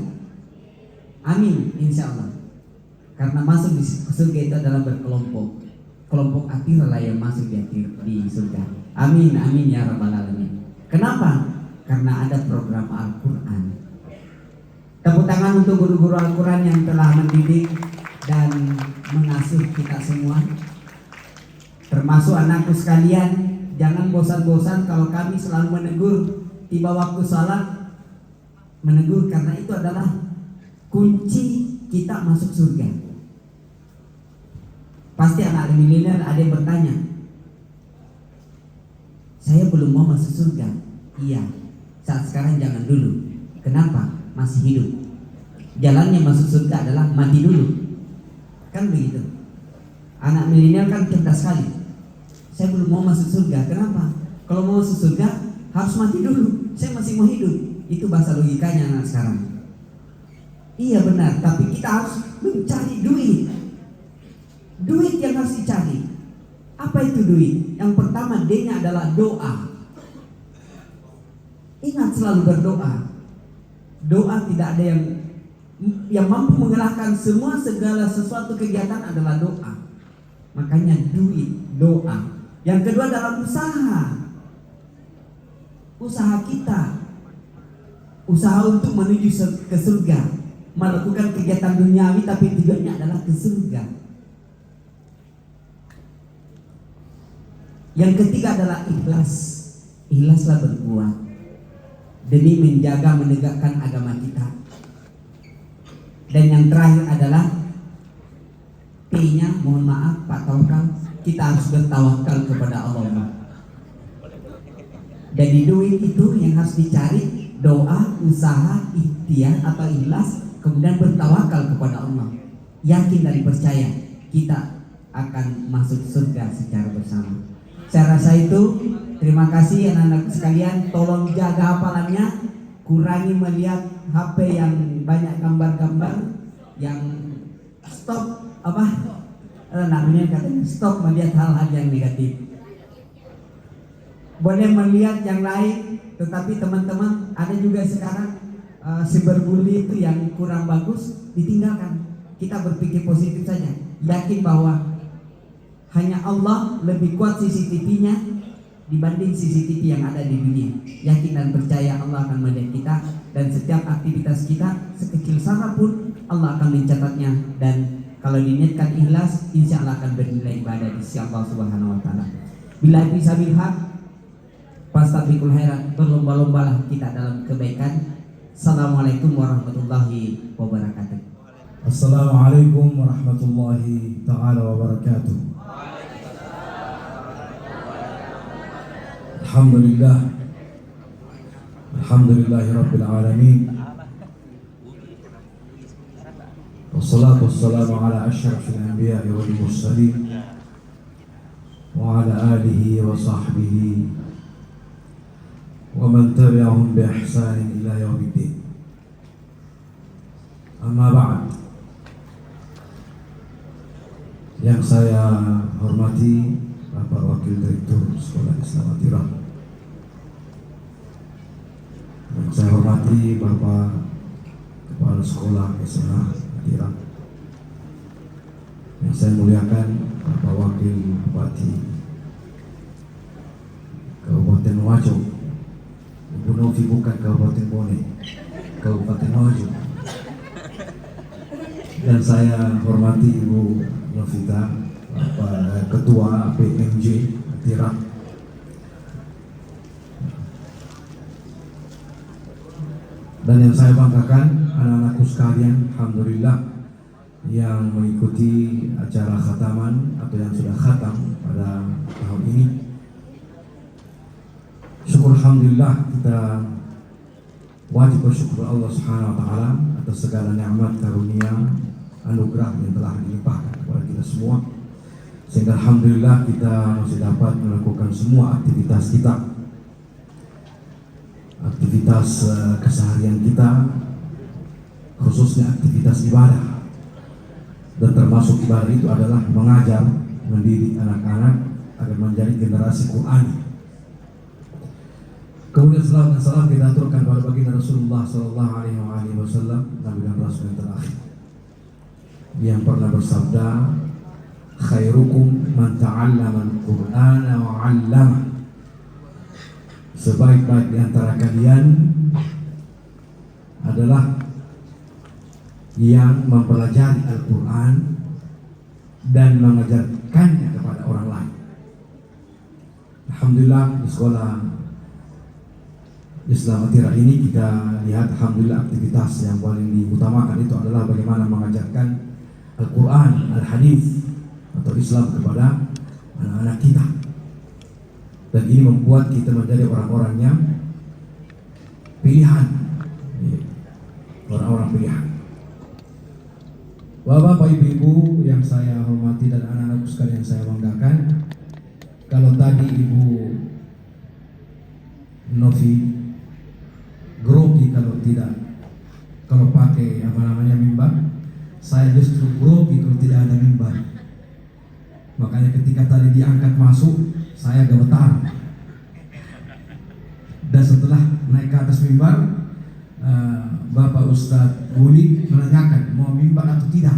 Amin, insya Allah. Karena masuk di surga itu adalah berkelompok. Kelompok akhir lah yang masuk di surga. Amin, amin ya rabbal alamin. Kenapa? Karena ada program Al-Quran. Tepuk tangan untuk guru-guru Al-Quran yang telah mendidik dan mengasuh kita semua. Termasuk anakku sekalian, jangan bosan-bosan kalau kami selalu menegur tiba waktu salat. Menegur karena itu adalah kunci kita masuk surga. Pasti anak milenial ada yang bertanya, saya belum mau masuk surga. Iya, saat sekarang jangan dulu. Kenapa? Masih hidup. Jalannya masuk surga adalah mati dulu. Kan begitu. Anak milenial kan cerdas sekali. Saya belum mau masuk surga. Kenapa? Kalau mau masuk surga harus mati dulu. Saya masih mau hidup. Itu bahasa logikanya anak sekarang. Iya benar, tapi kita harus mencari duit. Duit yang harus dicari. Apa itu duit? Yang pertama D-nya adalah doa. Ingat selalu berdoa. Doa tidak ada yang mampu mengalahkan segala sesuatu kegiatan adalah doa. Makanya duit, doa. Yang kedua adalah usaha. Usaha kita. Usaha untuk menuju ke surga. Melakukan kegiatan duniawi tapi tujuannya adalah ke surga. Yang ketiga adalah ikhlas. Ikhlaslah berbuat demi menjaga menegakkan agama kita. Dan yang terakhir adalah P-nya, mohon maaf Pak Tawakal, kita harus bertawakal kepada Allah. Jadi duit itu yang harus dicari, doa, usaha, ikhtiar atau ikhlas, kemudian bertawakal kepada Allah. Yakin dan percaya kita akan masuk surga secara bersama. Saya rasa itu. Terima kasih anak-anak sekalian. Tolong jaga hafalannya. Kurangi melihat HP yang banyak gambar-gambar. Yang stop namanya katanya stop melihat hal-hal yang negatif. Boleh melihat yang lain, tetapi teman-teman ada juga sekarang cyberbully itu yang kurang bagus, ditinggalkan. Kita berpikir positif saja. Yakin bahwa hanya Allah lebih kuat CCTV-nya dibanding CCTV yang ada di dunia. Yakin dan percaya Allah akan melihat kita, dan setiap aktivitas kita sekecil sana pun Allah akan mencatatnya, dan kalau diniatkan ikhlas insya Allah akan bernilai ibadah di sisi Allah Subhanahu wa taala. Bila bisa bilhaq fastabiqul khairat, berlomba-lombalah kita dalam kebaikan. Assalamualaikum warahmatullahi wabarakatuh. Assalamualaikum warahmatullahi taala wabarakatuh. Alhamdulillahi rabbil alamin. Wassalatu wassalamu ala asyrafil anbiya'i wal mursalin wa ala alihi wa sahbihi wa man tabi'ahum bi ihsanin ila yaumiddin. Amma ba'd. Yang saya hormati Bapak Wakil Direktur Sekolah Islam Atira, yang saya hormati Bapak Kepala Sekolah SMA Atira, yang saya muliakan Bapak Wakil Bupati Kabupaten Wajo, Ibu Novi bukan Kabupaten Bone, Kabupaten Wajo, dan saya hormati Ibu Novita, Bapak Ketua PMJ Atira, dan yang saya banggakan anak-anakku sekalian, alhamdulillah yang mengikuti acara khataman atau yang sudah khatam pada tahun ini. Syukur alhamdulillah, kita wajib bersyukur Allah Subhanahu wa taala atas segala nikmat karunia anugerah yang telah dilimpahkan kepada kita semua, sehingga alhamdulillah kita masih dapat melakukan semua aktivitas kita. aktivitas keseharian kita, khususnya aktivitas ibadah. Dan termasuk ibadah itu adalah mengajar, mendidik anak-anak agar menjadi generasi Qur'ani. Kemudian salawat dan salam kita aturkan pada baginda Rasulullah Sallallahu Alaihi Wasallam, Nabi dan Rasul yang terakhir, yang pernah bersabda, khairukum man ta'allama al-Qur'ana wa 'allama. Sebaik-baik di antara kalian adalah yang mempelajari Al-Quran dan mengajarkannya kepada orang lain. Alhamdulillah di sekolah Islam Atira ini kita lihat alhamdulillah aktivitas yang paling diutamakan itu adalah bagaimana mengajarkan Al-Quran, Al-Hadis atau Islam kepada anak-anak kita. Dan ini membuat kita menjadi orang-orang yang pilihan, orang-orang pilihan. Bapak, Ibu yang saya hormati dan anak-anakku sekalian yang saya banggakan, kalau tadi Ibu Novi grogi kalau pakai mimbar, saya justru grogi kalau tidak ada mimbar. Makanya ketika tadi diangkat masuk, saya gemetar. Dan setelah naik ke atas mimbar, Bapak Ustadz Budi menanyakan mau mimbar atau tidak.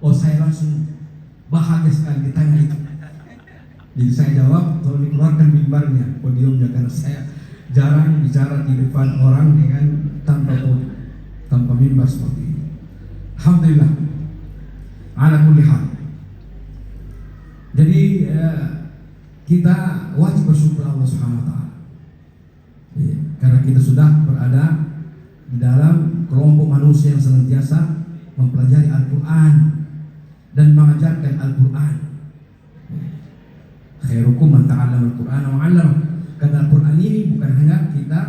Oh, saya langsung bahagia sekali ditanya itu. Jadi saya jawab, tolong dikeluarkan mimbarnya, podiumnya, karena saya jarang bicara di depan orang dengan tanpa mimbar seperti ini. Alhamdulillah, ala kulli hal. Jadi kita wajib bersyukur Allah Subhanahu wa taala. Karena kita sudah berada di dalam kelompok manusia yang senantiasa mempelajari Al-Quran dan mengajarkan Al-Quran. Khairukum man ta'allama Al-Quran wa 'allama. Karena Al-Quran ini bukan hanya kita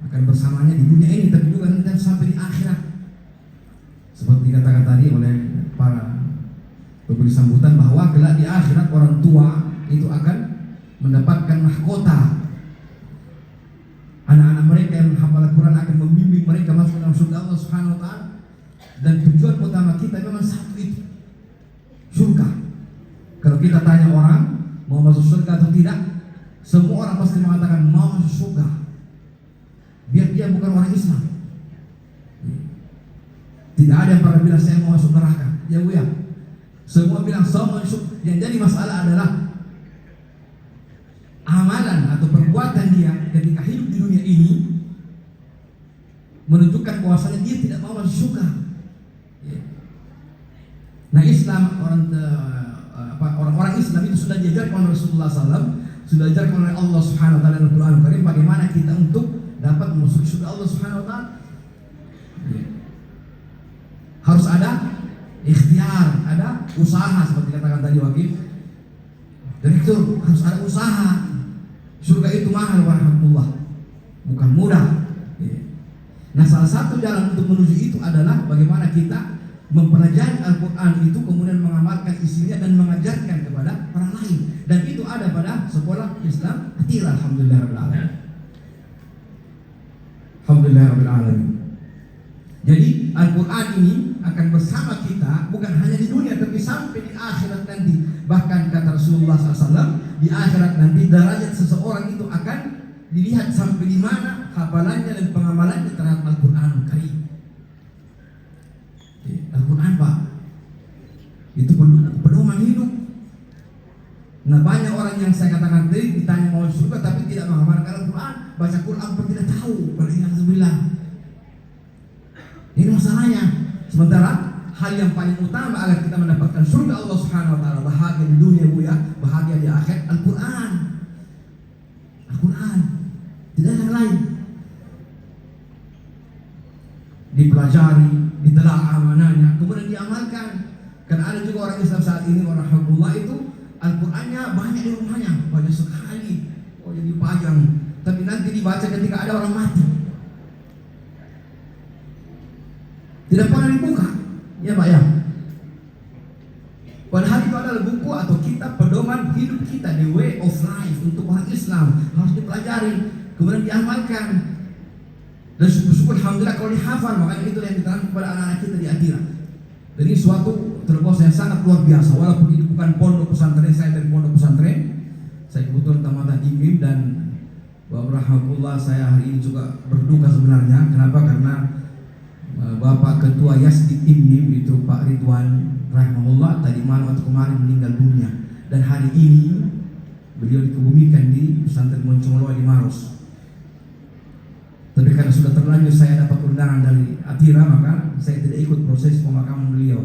akan bersamanya di dunia ini, tapi juga nanti sampai di akhirat. Seperti dikatakan tadi oleh para pemberi sambutan bahwa kelak di akhirat orang tua itu akan mendapatkan mahkota. Anak-anak mereka yang menghafal Al-Quran akan membimbing mereka masuk dalam surga Allah Subhanahu wa taala. Dan tujuan utama kita memang satu itu, surga. Kalau kita tanya orang mau masuk surga atau tidak, semua orang pasti mengatakan mau masuk surga. Biar dia bukan orang Islam. Tidak ada yang pernah bilang saya mau masuk neraka. Ya Bu ya. Semua bilang saya mau masuk. Yang jadi masalah adalah amalan atau perbuatan dia ketika hidup di dunia ini menunjukkan bahwasanya dia tidak mau masuk surga. Nah, Islam orang-orang Islam itu sudah diajarkan oleh Rasulullah SAW, sudah diajarkan oleh Allah Subhanahu wa taala dalam Al-Qur'an Karim bagaimana kita untuk dapat masuk surga Allah Subhanahu wa taala. Harus ada ikhtiar, ada usaha seperti katakan tadi wakil direktur, harus ada usaha. Surga itu mahal warahmatullah, bukan mudah. Nah, salah satu jalan untuk menuju itu adalah bagaimana kita mempelajari Al-Quran itu, kemudian mengamalkan isinya dan mengajarkan kepada orang lain. Dan itu ada pada sekolah Islam Atira. Alhamdulillahirrahmanirrahim. Alhamdulillahirrahmanirrahim. Jadi Al-Quran ini akan bersama kita bukan hanya di dunia, tapi sampai di akhirat nanti. Bahkan kata Rasulullah SAW, di akhirat nanti derajat seseorang itu akan dilihat sampai di mana hafalannya dan pengamalannya terhadap Al-Quran Karim. Al-Quran Pak, itu pedoman hidup. Nah, banyak orang yang saya katakan tadi ditanya mau surga tapi tidak mengamalkan Al-Quran, baca Quran pun tidak tahu. Alhamdulillah. Ini masalahnya. Sementara hal yang paling utama agar kita mendapatkan surga Allah Subhanahu wa taala, bahagia di dunia Bu ya, bahagia di akhirat, Al-Quran. Al-Quran. Tidak ada yang lain. Dipelajari, ditelaah mananya, kemudian diamalkan. Karena ada juga orang Islam saat ini, orang Alhamdulillah itu Al-Qurannya banyak di rumahnya, banyak sekali. Oh, jadi dipajang, tapi nanti dibaca ketika ada orang mati. Tidak pernah dibuka, ya Pak ya. Padahal itu adalah buku atau kitab pedoman hidup kita, the way of life untuk orang Islam, harus dipelajari, kemudian diamalkan. Dan syukur-syukur alhamdulillah kalau dihafal, makanya itu yang diterangkan kepada anak-anak kita di Atira. Jadi suatu terobosan yang sangat luar biasa. Walaupun ini bukan pondok pesantren, saya dari pondok pesantren, saya kebetulan tamatan IMIM, dan rahmatullah saya hari ini juga berduka sebenarnya. Kenapa? Karena Bapak Ketua Yasdi IMIM itu Pak Ridwan rahmatullah tadi malam atau kemarin meninggal dunia, dan hari ini beliau dikebumikan di pesantren Moncongloa di Maros. Tapi karena sudah terlanjur saya dapat undangan dari Atira, maka saya tidak ikut proses pemakaman beliau.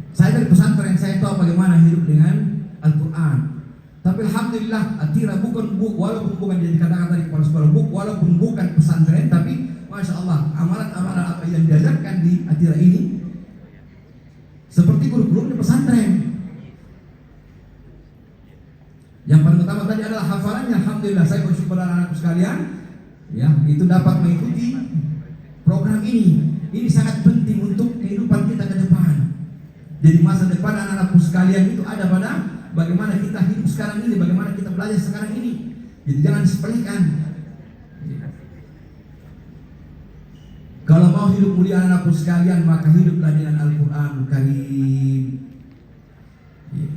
Saya dari pesantren, saya tahu bagaimana hidup dengan Al-Quran. Tapi alhamdulillah Atira walaupun bukan jadi kata-kata di kepala sekolah, walaupun bukan pesantren, tapi masya Allah amalan-amalan apa yang diajarkan di Atira ini seperti guru-guru di pesantren. Yang paling utama tadi adalah hafalannya. Alhamdulillah saya bersyukur anak-anakku sekalian, ya, itu dapat mengikuti program ini. Ini sangat penting untuk kehidupan kita ke depan. Jadi masa depan anak-anakku sekalian itu ada pada bagaimana kita hidup sekarang ini, bagaimana kita belajar sekarang ini. Jadi jangan disepelekan. Kalau mau hidup mulia anak-anakku sekalian, maka hiduplah dengan Al-Quran Karim.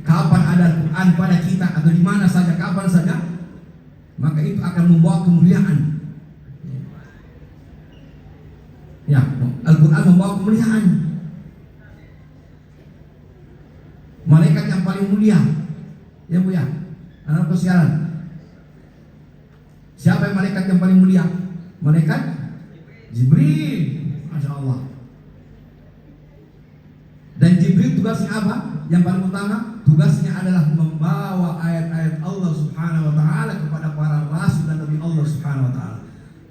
Kapan ada Al-Quran pada kita atau di mana saja, kapan saja, maka itu akan membawa kemuliaan. Ya, Al-Quran membawa kemuliaan. Malaikat yang paling mulia, ya Bu ya, anak-anakku sekalian. Siapa yang malaikat yang paling mulia? Malaikat Jibril, Masya Allah. Dan Jibril tugasnya apa? Yang paling utama, tugasnya adalah membawa ayat-ayat Allah Subhanahu wa Ta'ala kepada para rasul dan Nabi Allah Subhanahu wa Ta'ala,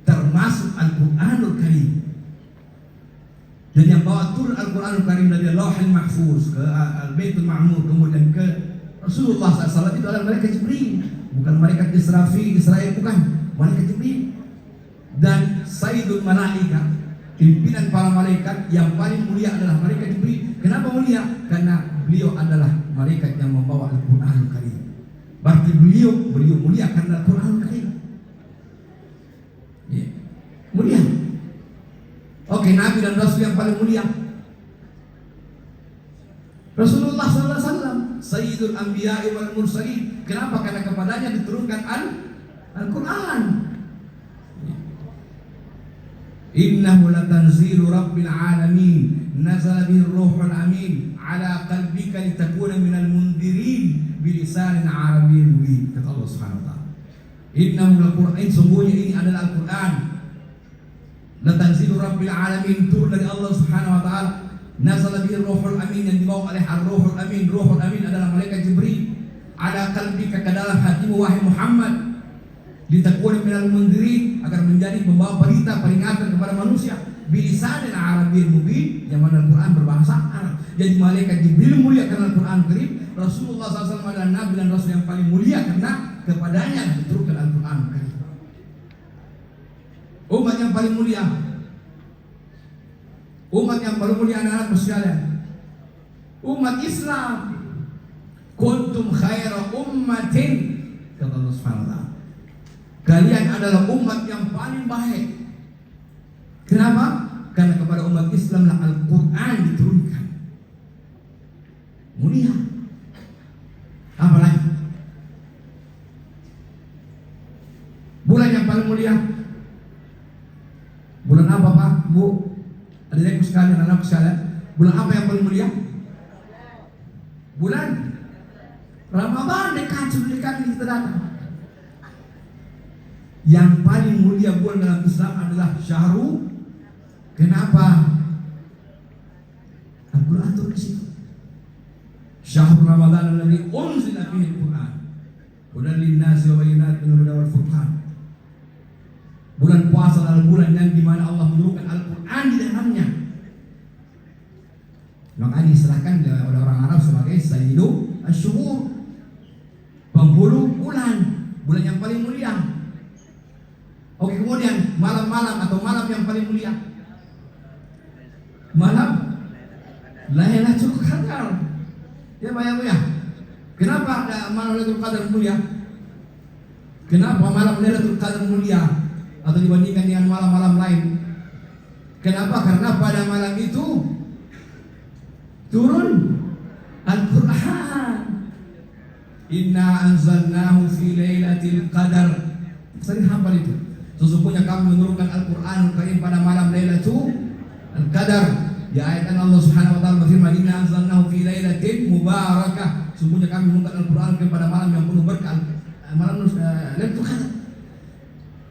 termasuk Al-Quranul Karim. Jadi yang bawa turun Al-Quranul Karim dari Lauhul Mahfuz ke Al-Baitul Ma'mur, kemudian ke Rasulullah SAW, itu adalah malaikat Jibril, bukan malaikat Israel, bukan, malaikat Jibril. Dan Sayyidul Malaika, pimpinan para malaikat yang paling mulia adalah malaikat Jibril. Kenapa mulia? Karena beliau adalah malaikat yang membawa Al-Quranul Karim. Berarti beliau mulia karena Al-Quranul Karim. Ya. Mulia. Oke, Nabi dan Rasul yang paling mulia Rasulullah SAW, Sayyidul Anbiya wal Mursalin. Kenapa? Karena kepadanya diturunkan Al-Quran. Innahu latanzilu rabbil alamin, nazala bihi ruhul amin ala qalbika litakuna minal mundirin bilisanin arabiyyin mubin. Kata Allah Subhanahu wa taala. Innahu al-Qur'an, sungguhnya ini adalah Al-Qur'an. Latanzilu rabbil alamin, turun dari Allah Subhanahu wa taala. Nazala bihi ruhul amin, yang dibawa oleh ar-ruhul amin. Ruhul amin adalah malaikat Jibril. Ala qalbika, ke dalam hatimu wahai Muhammad, litakuna minal mundirin, agar menjadi pembawa berita peringatan kepada manusia, bilisanin arabiyyin mubin, yang mana Al-Quran berbahasa Arab. Jadi malaikat Jibril mulia karena Al-Quran Karim. Rasulullah SAW adalah Nabi dan Rasul yang paling mulia karena kepadanya diturunkan Al-Quran Karim. Umat yang paling mulia, umat yang paling mulia anak-anak sekalian, umat Islam. Kuntum khaira ummatin, kata Allah Subhanahu wa taala. Kalian adalah umat yang paling baik. Kenapa? Karena kepada umat Islam lah Al-Quran diturunkan. Mulia. Apalagi bulan yang paling mulia, bulan apa Pak, Bu, adik-adikku sekalian, anak sekalian, bulan apa yang paling mulia? Bulan Ramadan, dekat ini kita datang. Yang paling mulia bulan dalam Islam adalah Syahrul. Kenapa? Al-Quran turun di situ. Syahrul Ramadan alladzi unzila fihi al-Quran hudan lin-nasi wa bayyinatin minal huda wal furqan. Bulan puasa adalah bulan yang dimana Allah menurunkan Al-Quran di dalamnya. Maka diserahkan oleh orang Arab sebagai Sayyidu Asy-Syuhur, penghulu bulan, bulan yang paling mulia. Oke, kemudian malam-malam atau malam yang paling mulia, malam Lailatul Qadar. Ya Pak ya. Kenapa ada malam Lailatul Qadar mulia? Kenapa malam Lailatul Qadar mulia? atau dibandingkan dengan malam-malam lain. Kenapa? Karena pada malam itu turun Al-Quran. Inna anzalnahu fi lailatul qadar. Sering hafal itu. Sesungguhnya kami menurunkan Al-Quran Karim pada malam Lailatul Qadar. Di ayat Allah Subhanahu wa taala berfirman, "Inna anzalnahu fi lailatin mubarakah." Sesungguhnya kami menurunkan Al-Quran pada malam yang penuh berkah, malam Lailatul Qadar.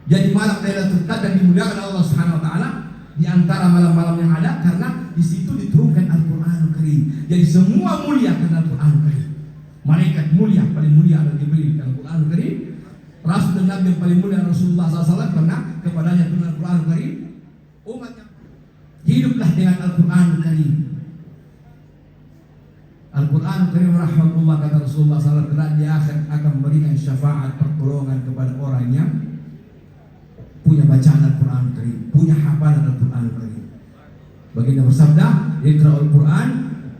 Jadi malam Lailatul Qadar dimuliakan Allah Subhanahu wa taala di antara malam-malam yang ada karena di situ diturunkan Al-Quran Karim. Jadi semua mulia karena Al-Quran Karim. Malaikat mulia, paling mulia adalah Jibril karena Al-Quran Karim. Rasul dan Nabi yang paling mulia Rasulullah SAW karena kepadanya turun Al-Quran Karim. Umat yang hiduplah dengan Al-Quran Karim. Al-Quran Karim rahmatullah kata Rasulullah SAW di akhir akan memberikan syafaat pertolongan kepada orang yang punya bacaan Al-Quran Karim, punya hafalan Al-Quran Karim. Baginda bersabda, "Iqra'ul Quran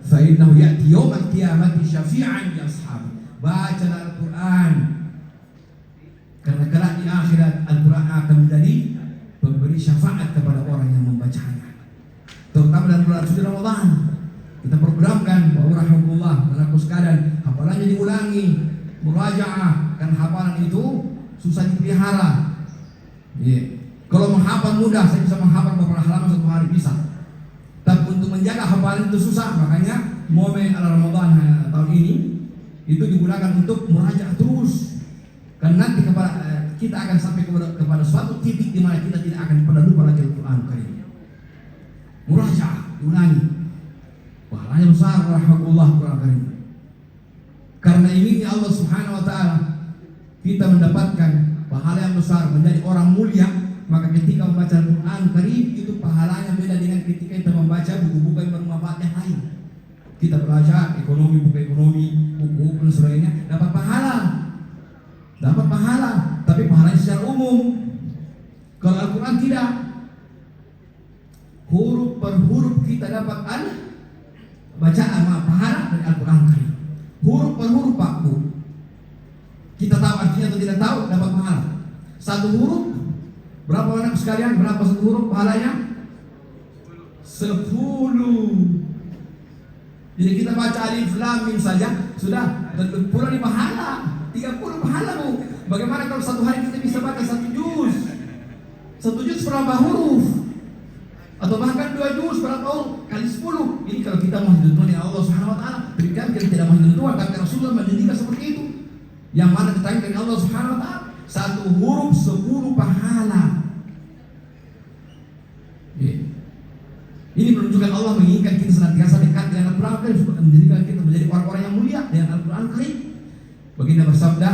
fa innahu ya'ti yawmal qiyamati syafi'an li ashabi." Baca Al-Quran karena kelak di akhirat Al-Quran akan menjadi pemberi syafaat kepada orang yang membacanya. Terutama dalam bulan suci Ramadan. Kita programkan bahwa rahmatullah anakku sekalian, hafalannya diulangi, murajaah, kan hafalan itu susah dipelihara. Kalau menghafal mudah, saya bisa menghafal beberapa halaman satu hari bisa. Tapi untuk menjaga hafalan itu susah, makanya momen Ramadan tahun ini itu digunakan untuk murajaah terus. Karena nanti kita akan sampai kepada suatu titik di mana kita tidak akan pernah lupa lagi Al-Quran Karim. Murajaah, diulangi. Pahalanya besar rahmatullah Al-Quran Karim. Karena ini Allah Subhanahu wa taala kita mendapatkan pahala yang besar menjadi orang mulia, maka ketika membaca Al-Quran Karim itu pahalanya beda dengan ketika kita membaca buku-buku yang bermanfaat yang lain. Kita belajar ekonomi, buku ekonomi, buku dan sebagainya, dapat pahala, tapi pahalanya secara umum. Kalau Al-Quran tidak, huruf per huruf kita dapat bacaan pahala dari Al-Quran Karim. Huruf per huruf Pak Bu. Kita tahu artinya atau tidak tahu, dapat pahala. Satu huruf, berapa anak sekalian? Berapa satu huruf pahalanya? 10. Jadi kita baca alif lam mim saja sudah puluh pahala, 30 pahala Bu. Bagaimana kalau satu hari kita bisa baca 1 juz? 1 juz berapa huruf? Atau bahkan 2 juz berapa huruf? Kali 10. Ini kalau kita mau hidup dengan Allah Subhanahu wa taala. Berikan kita tidak mau hidup Tuhan, tapi Rasulullah mendidik seperti itu. Yang mana ditanya dengan Allah Subhanahu wa taala, 1 huruf 10 pahala. Ini menunjukkan Allah menginginkan kita senantiasa dekat dengan Al-Quran Karim, menjadikan kita menjadi orang-orang yang mulia dengan Al-Quran Karim. Baginda bersabda,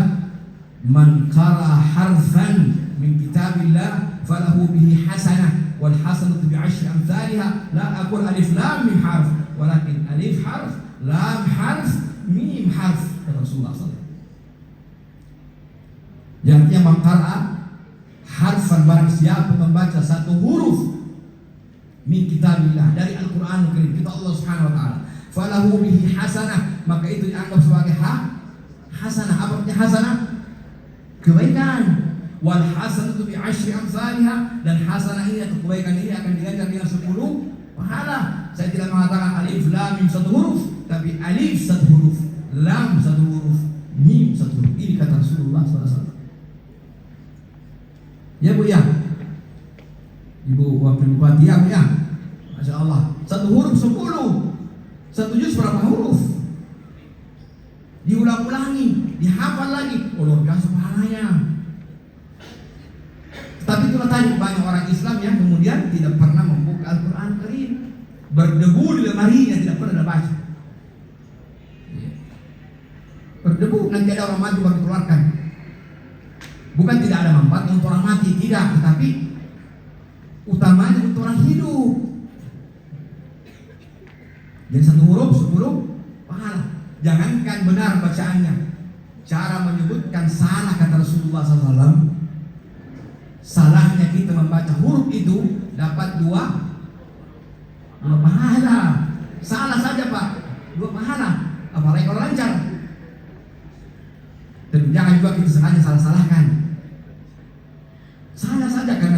"Man qara harfan min kitabillah falahu bihi hasanah wal hasanatu bi'ashri amsalha." La aqul alif lam mim harf, walakin alif harf, lam harf, mim harf. Rasulullah SAW. Yang artinya man qara harfan, barang siapa membaca 1 huruf min kitabillah, dari Al-Quran Karim, kita Allah Subhanahu wa taala, falahu bihi hasanah, maka itu dianggap sebagai hasanah. Apa artinya hasanah? Kebaikan. Wal hasanatu bi 10 amsalha, dan hasanah ini atau kebaikan ini akan diganjar dengan 10 pahala. Saya tidak mengatakan alif lam mim 1 huruf, tapi alif 1 huruf, lam 1 huruf, mim 1 huruf. Ini kata Rasulullah SAW. Ya Bu ya, Ibu Wakil Bupati ya, Masya Allah, 1 huruf 10, 1 juz berapa huruf? Diulang-ulangi, dihafal lagi, luar biasa pahalanya. Tapi itulah tadi banyak orang Islam yang kemudian tidak pernah membuka Al-Quran Karim, berdebu di lemarinya, tidak pernah baca. Berdebu, nanti ada orang mati baru dikeluarkan. Bukan tidak ada manfaat untuk orang mati, tidak, tetapi utamanya untuk orang hidup. Jadi 1 huruf 10 pahala. Jangankan benar bacaannya, cara menyebutkan salah kata Rasulullah SAW. Salahnya kita membaca huruf itu dapat 2 pahala. Salah saja Pak, 2 pahala. Apalagi kalau lancar. Dan jangan juga kita sengaja salah-salahkan. Salah saja karena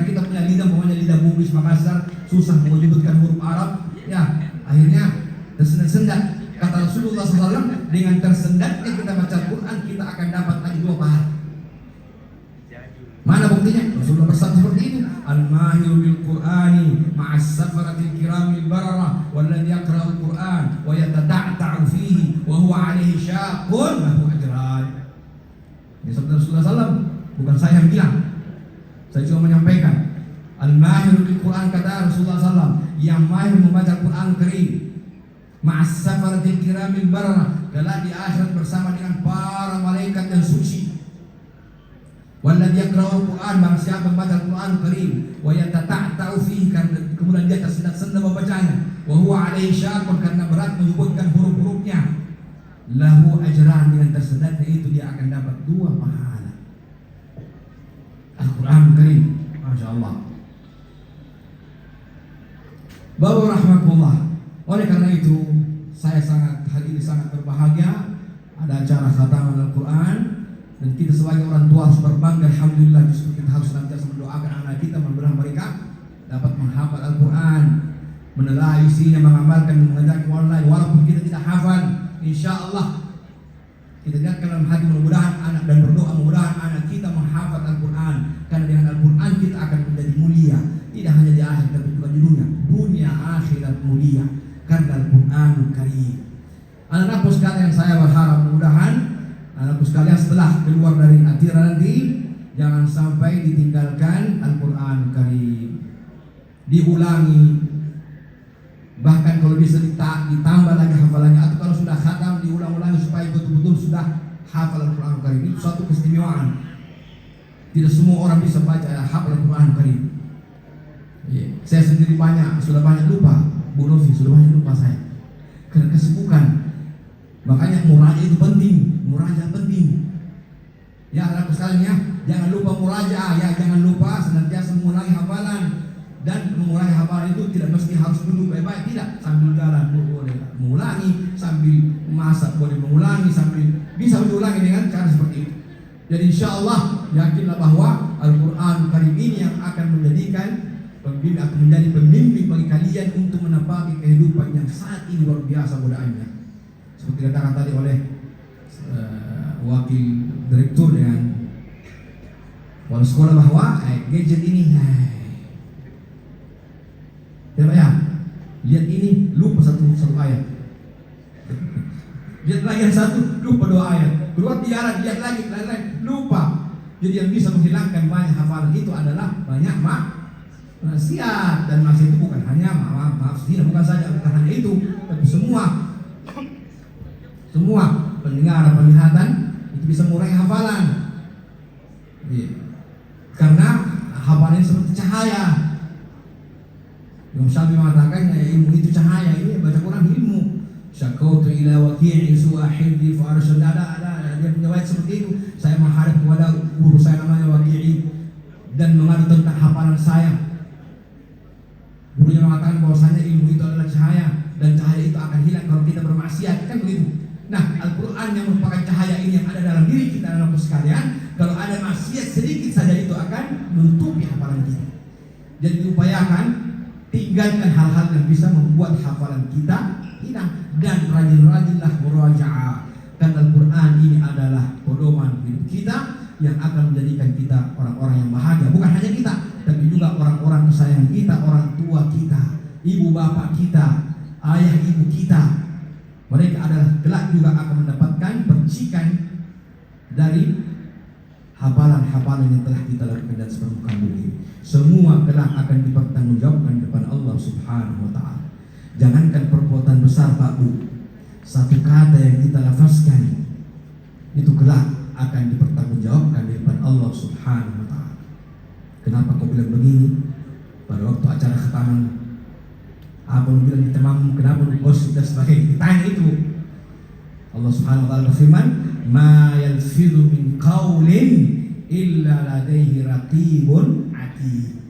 Makassar, susah mau menyebutkan huruf Arab, ya akhirnya tersendat-sendat. Kata Rasulullah SAW, dengan tersendatnya kita baca Al-Quran, kita akan dapat lagi 2 pahala. Mana buktinya? Rasulullah bersabda seperti itu. Al-mahiru bil Qur'ani ma'as safaratil kiramil barara walladhi yaqra'ul Qur'an wa yatada'ta'u fihi wa huwa 'alaihi syaqqun lahu ajran. Ini sabda Rasulullah SAW, bukan saya yang bilang. Saya cuma menyampaikan. Al-mahiru bil Qur'an, kata Rasulullah SAW, yang mahir membaca Al-Qur'an Karim ma'as safaratil kiramil barara, kelak di akhirat bersama dengan para malaikat yang suci. Walladhi yaqra'ul Qur'an, barang siapa membaca Al-Qur'an Karim wa yatata'ta'u fihi, kemudian dia tersendat-sendat membacanya, wa huwa 'alaihi syaqqun, karena berat menyebutkan huruf-hurufnya, lahu ajran, dengan tersendatnya itu dia akan dapat 2 pahala. Al-Qur'an Karim, Masya Allah. Bapak rahmatullah. Oleh karena itu saya hari ini sangat berbahagia ada acara khataman Al-Quran. Dan kita sebagai orang tua harus berbangga, alhamdulillah. Justru kita harus senantiasa mendoakan anak kita, mudah-mudahan mereka dapat menghafal Al-Quran, menelaah isinya, mengamalkan, mengajarkan online. Walaupun kita tidak hafal, insya Allah kita lihat dalam hati, mudah-mudahan anak, dan berdoa mudah-mudahan anak kita menghafal Al-Quran. Karena dengan Al-Quran kita akan menjadi mulia, tidak hanya di akhirat tapi juga di dunia akhirat mulia karena Al-Quran Karim. Anak-anakku sekalian, saya berharap mudah-mudahan anakku sekalian setelah keluar dari Atira nanti jangan sampai ditinggalkan Al-Quran Karim, diulangi, bahkan kalau bisa ditambah lagi hafalannya, atau kalau sudah khatam diulang-ulangi supaya betul-betul sudah hafal Al-Quran Karim. Itu suatu keistimewaan. Tidak semua orang bisa baca hafal Al-Quran Karim. Saya sendiri sudah banyak lupa. Bu Novi sudah banyak lupa saya karena kesibukan. Makanya muraja itu penting, muraja penting. Ya anak sekalian ya, jangan lupa muraja, ya jangan lupa senantiasa mengulangi hafalan. Dan mengulangi hafalan itu tidak mesti harus duduk baik-baik, tidak. Sambil jalan boleh mengulangi, sambil masak boleh mengulangi, sambil bisa diulangi dengan cara seperti itu. Jadi insya Allah yakinlah bahwa Al-Quran Karim ini yang akan menjadikan pembimbing, akan menjadi pembimbing bagi kalian untuk menapaki kehidupan yang saat ini luar biasa godaannya. Seperti dikatakan tadi oleh wakil direktur dengan wali sekolah bahwa gadget ini ya, lihat ini lupa satu ayat, lihat lagi yang satu lupa 2 ayat, keluar tiara lihat lagi lupa. Jadi yang bisa menghilangkan banyak hafalan itu adalah banyak maksiat, dan maksiat itu bukan hanya maaf bukan saja, bukan hanya itu, tapi semua pendengaran, penglihatan itu bisa mengurangi hafalan. Karena hafalan seperti cahaya. Imam Syafi'i mengatakan ilmu itu cahaya, ini baca Quran ilmu. Syakautu ila waqi'i su'a hifdhi fa arsyada, dia punya ayat seperti itu. Saya menghadap kepada guru saya namanya Waqi'i dan mengadu tentang hafalan saya. Gurunya mengatakan bahwasanya ilmu itu adalah cahaya dan cahaya itu akan hilang kalau kita bermaksiat, kan begitu. Nah, Al-Quran yang merupakan cahaya ini yang ada dalam diri kita, dalam sekalian, kalau ada maksiat sedikit saja itu akan menutupi hafalan kita. Jadi diupayakan tinggalkan hal-hal yang bisa membuat hafalan kita hilang, dan rajin-rajinlah murajaah. Dan Al-Quran ini adalah pedoman hidup kita yang akan menjadikan kita orang-orang yang bahagia. Bukan hanya kita, tapi juga orang-orang kesayangan kita, orang tua kita, ibu bapak kita, ayah ibu kita. Mereka adalah kelak juga akan mendapatkan percikan dari hafalan-hafalan yang telah kita lakukan dan seperlukan bumi. Semua kelak akan dipertanggungjawabkan depan Allah Subhanahu wa Ta'ala. Jangankan perbuatan besar, Pak Bu, satu kata yang kita lafazkan itu kelak akan dipertanggungjawabkan di depan Allah Subhanahu wa Ta'ala. Kenapa kau bilang begini? Pada waktu acara khataman, apa yang bilang di temam, kenapa bos sudah sebagai ditanya itu? Allah Subhanahu wa Ta'ala berfirman, "Ma yalfidhu min qaulin illa ladaihi raqibun atid."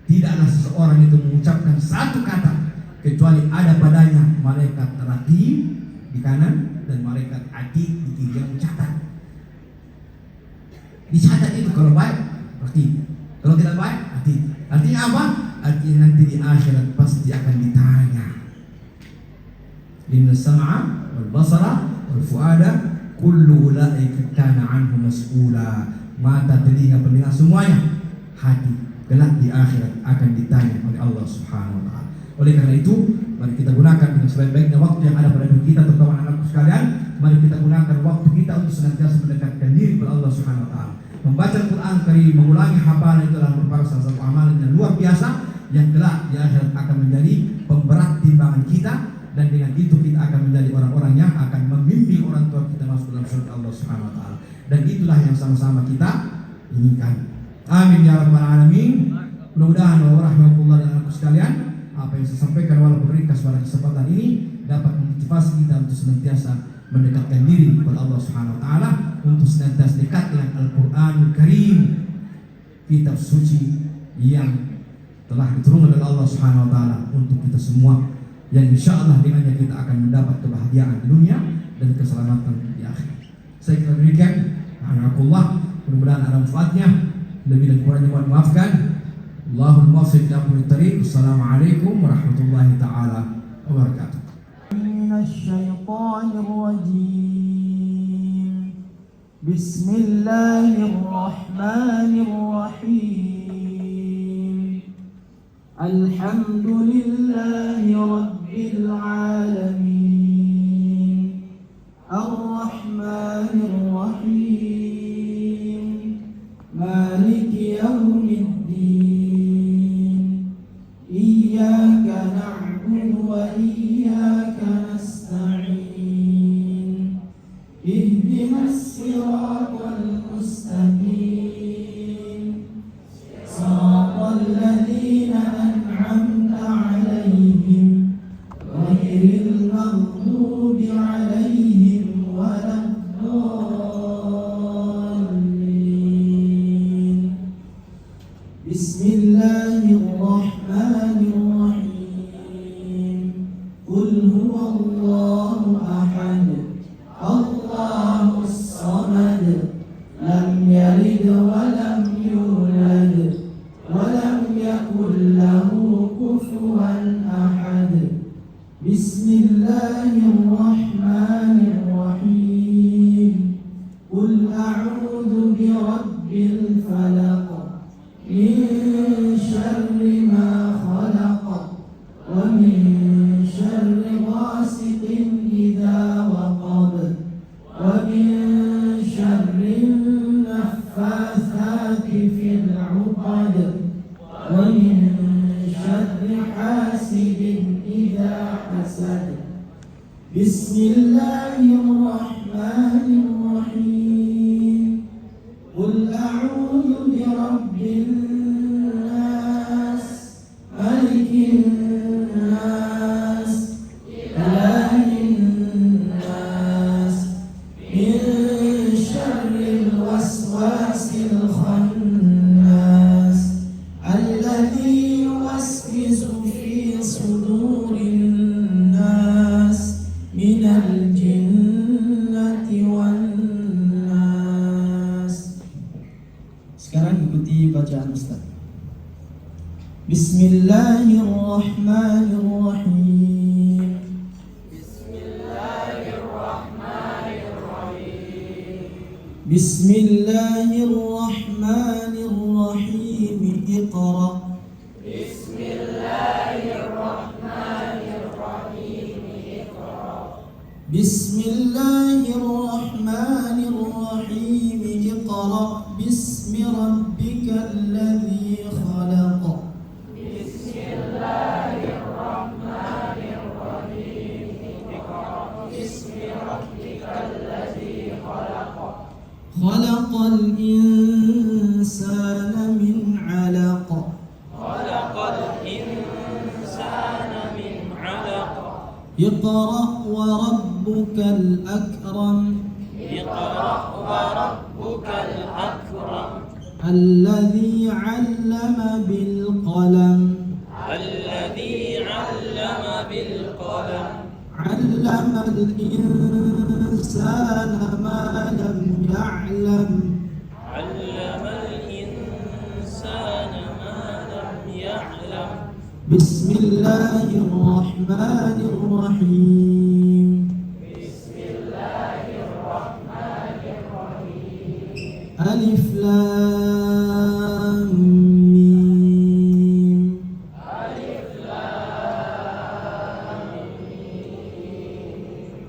Tidaklah seseorang itu mengucapkan satu kata kecuali ada padanya malaikat raqib di kanan dan malaikat atid di kiri yang mencatat. Dicatat itu kalau baik raqib, kalau tidak baik atid. Artinya apa? artinya nanti di akhirat pasti akan ditanya. Inna sam'a wal basara wal fuada kullu ulaika kana anhu mas'ula. Mata, telinga, pendengar, semuanya, hati, kelak di akhirat akan ditanya oleh Allah Subhanahu wa taala. Oleh karena itu, mari kita gunakan dengan sebaik-baiknya waktu yang ada pada diri kita, terutama anak-anakku sekalian. Mari kita gunakan waktu kita untuk senantiasa mendekatkan diri kepada Allah Subhanahu wa taala. Membaca Al-Quran Karim, mengulangi hafalan itu adalah merupakan salah satu amalan yang luar biasa yang kelak di akhirat akan menjadi pemberat timbangan kita, dan dengan itu kita akan menjadi orang-orang yang akan membimbing orang tua kita masuk dalam surga Allah Subhanahu wa taala. Dan itulah yang sama-sama kita inginkan. Amin ya rabbal alamin. Mudah-mudahan warahmatullahi wabarakatuh sekalian, apa yang saya sampaikan walaupun ringkas pada kesempatan ini dapat memotivasi kita untuk senantiasa mendekatkan diri kepada Allah Subhanahu wa taala, untuk senantiasa dekat dengan Al-Qur'anul Karim, kitab suci yang telah diturunkan oleh Allah Subhanahu wa taala untuk kita semua, yang insyaallah dengannya kita akan mendapat kebahagiaan di dunia dan keselamatan di akhirat. Saya kira demikian. Alhamdulillah, mudah-mudahan ada manfaatnya. Lebih dan kurangnya mohon maafkan. Allahul muwaffiq ila aqwamit thariq. Assalamualaikum warahmatullahi taala wabarakatuh. Minasyaitonir rajim. Bismillahirrahmanirrahim. Alhamdulillahi rabbil alamin. Ar-Rahmanir Rahim. Maliki yaumiddin. Iyyaka na'budu wa iyyaka nasta'in. Ihdinas siratal mustaqim. Siratal ladzina an'amta 'alaihim ghairil maghdubi 'alaihim waladdallin. Bismillahirrahmanirrahim. Qul huwallahu ahad. Allahus samad. Lam yalid wa lam yulad. Wa lam yakul lahu kufuwan ahad. Bismillahirrahmanirrahim. Qul a'udzu birabbil falaq. Min syarri ma khalaq. Wa min syarri ghasiqin idza waqab. Wa min syarri naffatsati fil 'uqad. Wa min syarri hasidin idza hasad. Bismillahirrahmanirrahim. Qul a'udzu birabbin nas, malikin nas, ilahin nas, min syarril waswasil khannas, alladzi yuwaswisu fi sudurin nas, minal jinnati wan nas. Sekarang ikuti bacaan Ustaz. Bismillahirrahmanirrahim. Bismillahirrahmanirrahim. Iqra. Bismillahirrahmanirrahim. Iqra bismi rabbikal ladzi khalaq. Khalaqal insana min 'alaq. Iqra wa rabbukal akram. Alladzi 'allama bil qalam. 'Allamal insana ma lam ya'lam. علم الإنسان ما لم يعلم Bismillahirrahmanirrahim. Alif Lam Mim.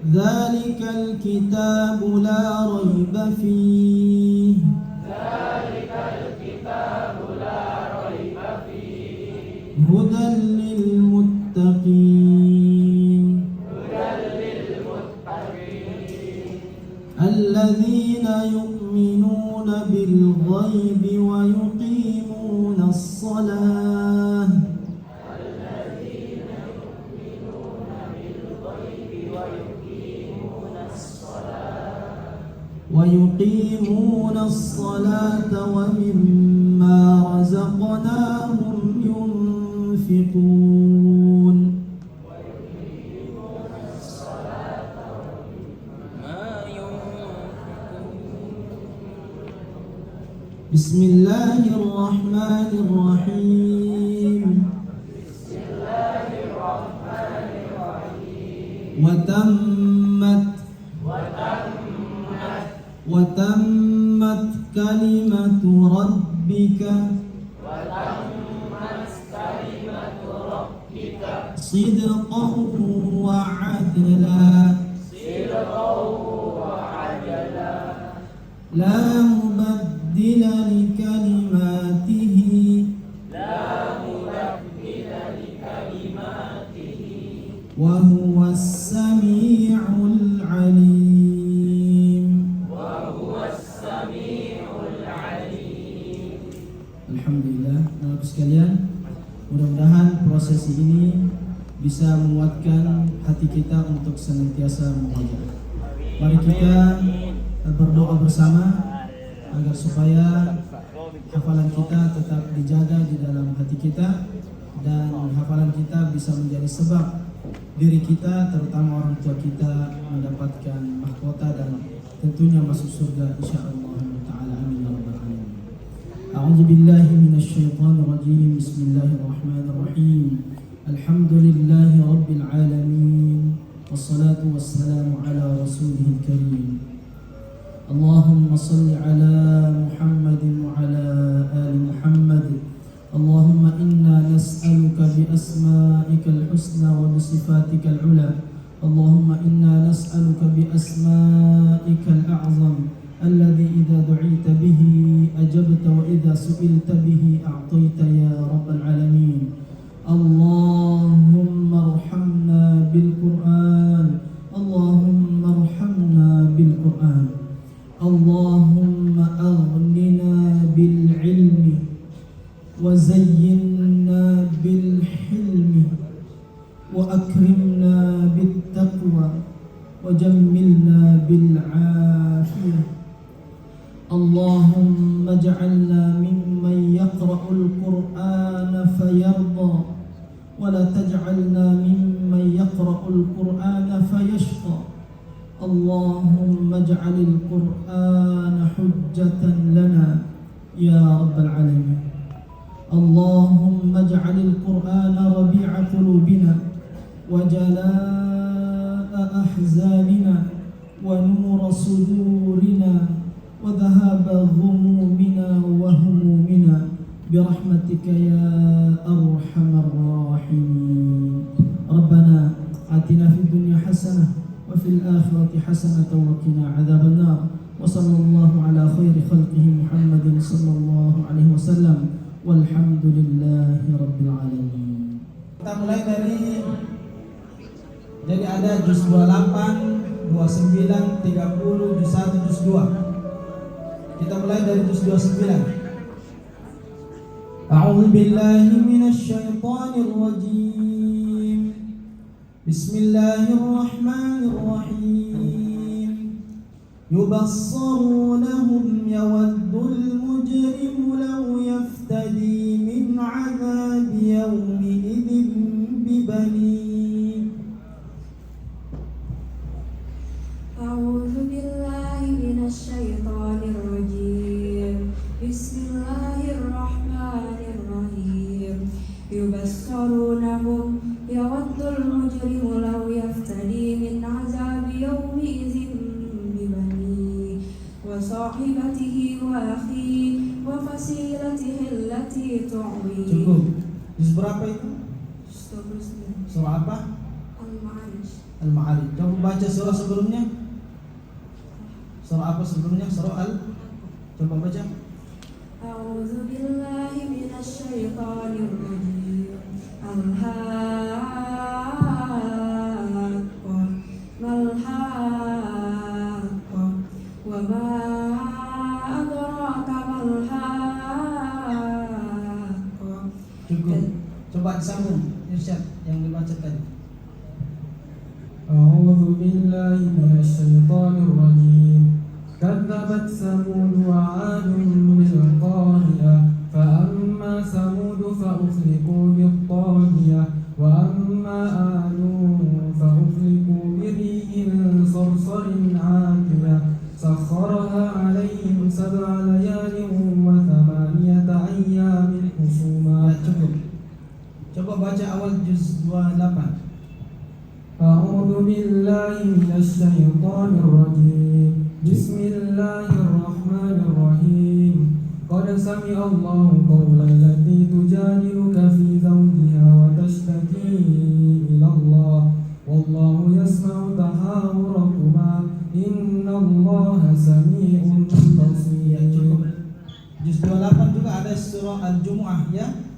Dzalikal kitabu la raiba fihi. Hudan lil muttaqin. Alladzina yu'minuna bil ghaibi wa yuqimuna as-salah. ويقيمون الصلاة ومما رزقناهم ينفقون. بسم الله الرحمن الرحيم. وتمت كلمة ربك صدقا وعدلا لا مبدل لكلماته وهو السميع العليم. Alhamdulillah, Bapak sekalian, mudah-mudahan prosesi ini bisa menguatkan hati kita untuk senantiasa membaca. Mari kita berdoa bersama agar supaya hafalan kita tetap dijaga di dalam hati kita dan hafalan kita bisa menjadi sebab diri kita, terutama orang tua kita, mendapatkan mahkota dan tentunya masuk surga insyaallah taala. Amin ya rabbal alamin. A'udzu billahi minasyaitonir rajim. Bismillahirrahmanirrahim. Alhamdulillahi rabbil alamin. Wassalatu wassalamu ala rasulihil karim. Allahumma salli ala Muhammadin wa ala ali Muhammad. Allahumma inna nas'aluka bi asma'ikal husna wa bi sifatikal ula. Allahumma inna nas'aluka bi asma'ikal a'zam alladhi idza du'ita bihi ajabta wa idza su'ilta bihi a'taita ya rabbal alamin. Allahumma arhamna bil Qur'an. Allahumma arhamna bil Qur'an. Allahumma aghnina bil ilmi wa zayyinna bil hilmi wa akrimna bit taqwa wa jammilna bil afiyah. Allahumma ij'alna mimman yaqra'ul Qur'ana fayarda wa la taj'alna mimman yaqra'ul Qur'ana fayashqa. Allahumma ij'alil Qur'ana hujjatan lana ya rabbal alamin. Allahumma ij'alil Qur'ana rabi'a qulubina wa jalaa'a ahzanina wa nura sudurina wa dhahaba ghumumina wa humumina birahmatika ya arhamar rahimin. Rabbana atina fid dunya hasanah wa fil akhirati hasanatan wa qina adzaban nar. Wa sallallahu ala khairi khalqihi Muhammadin sallallahu alaihi wasallam. Walhamdulillahi rabbil alamin. Kita mulai dari, jadi ada juz 28, 29, 30, juz 1, juz 2. Kita mulai dari juz 29. A'udzu billahi minasy syaithanir rajim. Bismillahirrahmanirrahim. Yubassarunahum yawaddul mujrimu law yaftadi min 'adzabi yawmi'idzin bibani. A'udzu billahi minasy syaithanir rajim. Bismillahirrahmanirrahim. Yubassarunahum وفصيلته التي تؤويه. Cukup. Juz berapa itu? 29. Surah apa? Al-Ma'arij. Al-Ma'arij. Coba baca surah sebelumnya. Surah apa sebelumnya? Surah Al. Coba baca. A'udzu billahi minasy syaithanir rajim. Al-Haqqah mal-haqqah wa ma adraka mal-haqqah. Cukup. Coba disambung. Irsyad yang dibaca tadi. أعوذ بالله من الشيطان الرجيم كذبت ثمود وعاد بالقارعة فأما ثمود فأهلكوا بالطاغية وأما عاد فأهلكوا بريح صرصر عاتية سخرها عليهم 7 ليال و8 أيام حسوما. Cukup. Coba baca awal juz 28. أعوذ بالله من الشيطان الرجيم بسم الله الرحمن الرحيم قد سمع الله قول التي تجادلك في زوجها وتشتكي إلى الله والله يسمع تحاوركما إن الله سميع بصير. Juz 28 juga ada surah Al-Jumu'ah ya.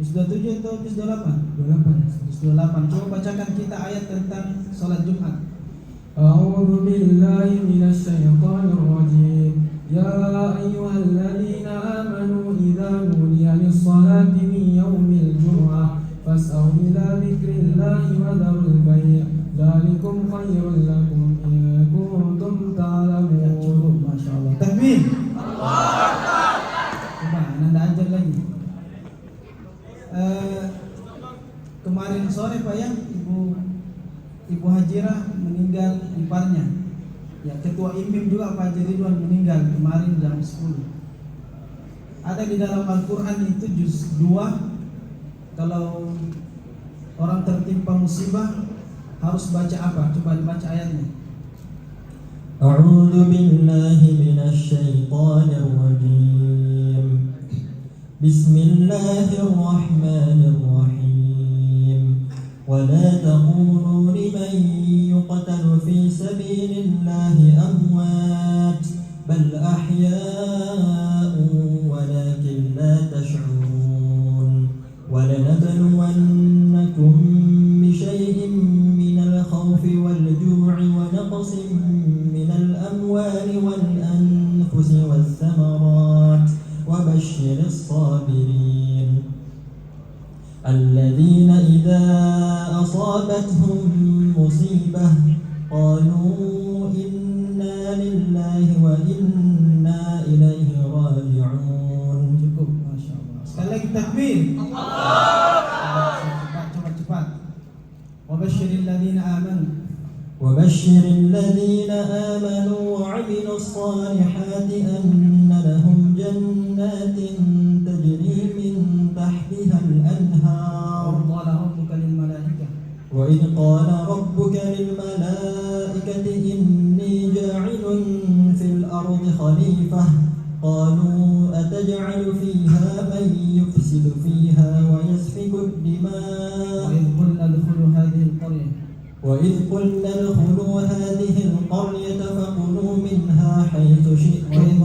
Juz 27 atau juz 28? 28. Juz 28. Coba bacakan kita ayat tentang salat Jumat. أعوذ بالله من الشيطان الرجيم يا أيها الذين آمنوا إذا نودي للصلاة من يوم الجمعة فاسعوا إلى ذكر الله وذروا البيع ذلكم خير لكم إن كنتم تعلمون. Masya Allah. Takbir. Coba Anda ajar lagi. Kemarin sore Pak ya, Ibu Hajirah meninggal iparnya. Ya, Ketua IMIM juga Pak Haji Ridwan meninggal kemarin jam 10. Ada di dalam Al-Quran itu juz 2. Kalau orang tertimpa musibah harus baca apa? Coba dibaca ayatnya. أعوذ بالله من الشيطان الرجيم بسم الله الرحمن الرحيم ولا تقولوا لمن يقتل في سبيل الله أموات بل أحياء ولكن لا تشعرون ولنبلونكم بشيء من الخوف والجوع ونقص من الأموال والأنفس والثمرات وبشر الصابرين الذين إذا أصابتهم مصيبة قالوا إنا لله وإنا إليه راجعون. Cukup, Masya Allah. Sekali lagi takbir. Cepat. Wabashiril ladina amanu. وبشر الذين آمنوا وعملوا الصالحات أن لهم جنات تجري من تحتها الأنهار وإذ قال ربك للملائكة إني جاعل في الأرض خليفة قالوا أتجعل فيها من يفسد فيها ويسفك الدماء وإذ قلنا ادخلوا هذه القرية فكلوا منها حيث شئتم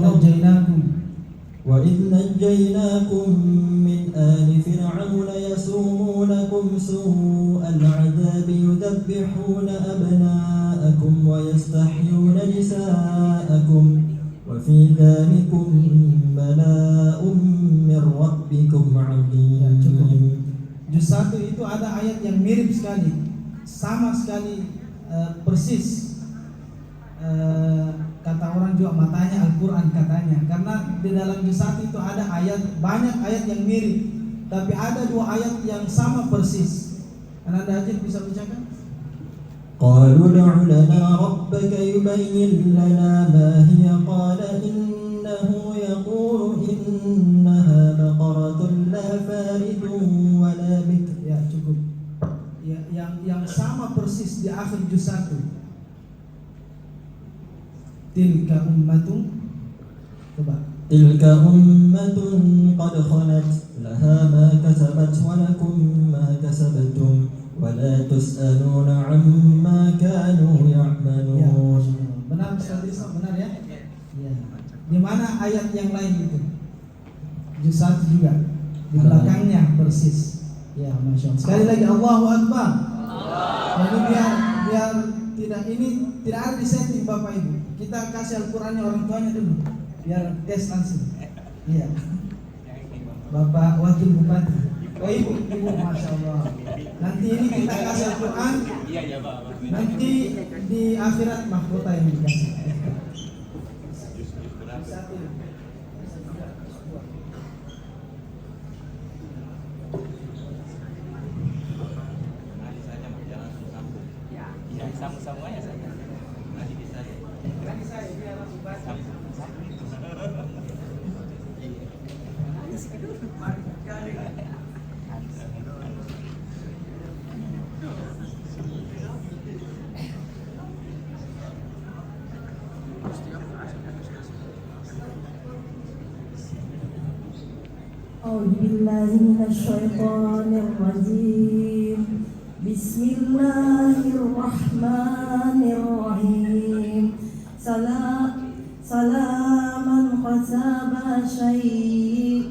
وإذ نجيناكم من آل فرعون يسومونكم سوء العذاب يذبحون أبناءكم ويستحيون نساءكم وفي ذلكم بلاء من ربكم عظيم. Juz 1 itu ada ayat yang mirip sekali, sama sekali, persis. Kata orang juga matanya Al-Quran katanya, karena di dalam juz 1 itu ada banyak ayat yang mirip, tapi ada 2 ayat yang sama persis. Anda aja bisa bacakan? قالوا ادع لنا ربك يبين لنا ما هي قال إنه يقول إنها بقرة لا فارض ولا بكر. Ya cukup. Ya, yang sama persis di akhir juz 1. Tilka ummatun. Coba. تلك أمة قد خلت لها ما كسبت ولكم ما كسبتم ولا تسألون عما كانوا يعملون. Benar Ustaz Islam, benar ya? Ya. Di mana ayat yang lain itu? Juz 1 juga. Di belakangnya persis. Ya, Masya Allah. Sekali lagi Allahu Akbar. Jadi biar tidak ada disetting Bapak Ibu. Kita kasih Al-Qur'annya orang tuanya dulu. Biar tes langsung. Iya. Bapak Wakil Bupati. Oh ibu, Masya Allah. Nanti ini kita kasih Al-Quran. Nanti di akhirat mahkota yang dikasih. Sama-samanya saja. Nanti bisa ya. Nanti saya biar langsung baca. A'udzubillahi minasyaitonirrajim. Bismillahirrahmanirrahim. Salaman khasaba syai'atan.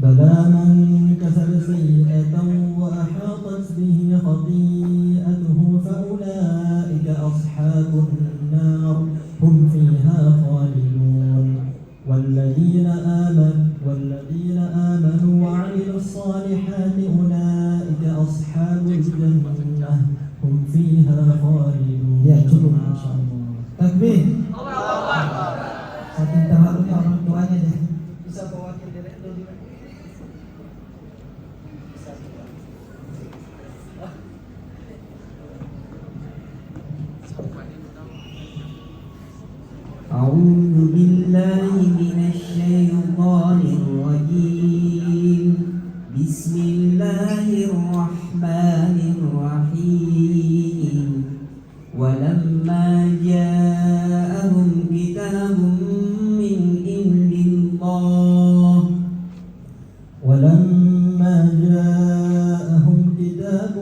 بلى من كسب سيئة وأحاطت به خطيئته فأولئك أصحاب النار هم فيها خالدون. والذين آمنوا وعملوا الصالحات أولئك أصحاب الجنة هم فيها خالدون. Ya cukup, Masya Allah. Takbir. Saking terharunya orang tuanya deh. Bisa bawa wakil direktur juga. أعوذ بالله من الشيطان الرجيم. بسم الله الرحمن الرحيم. ولما جاءهم كتاب من عند الله ولما جاءهم كتاب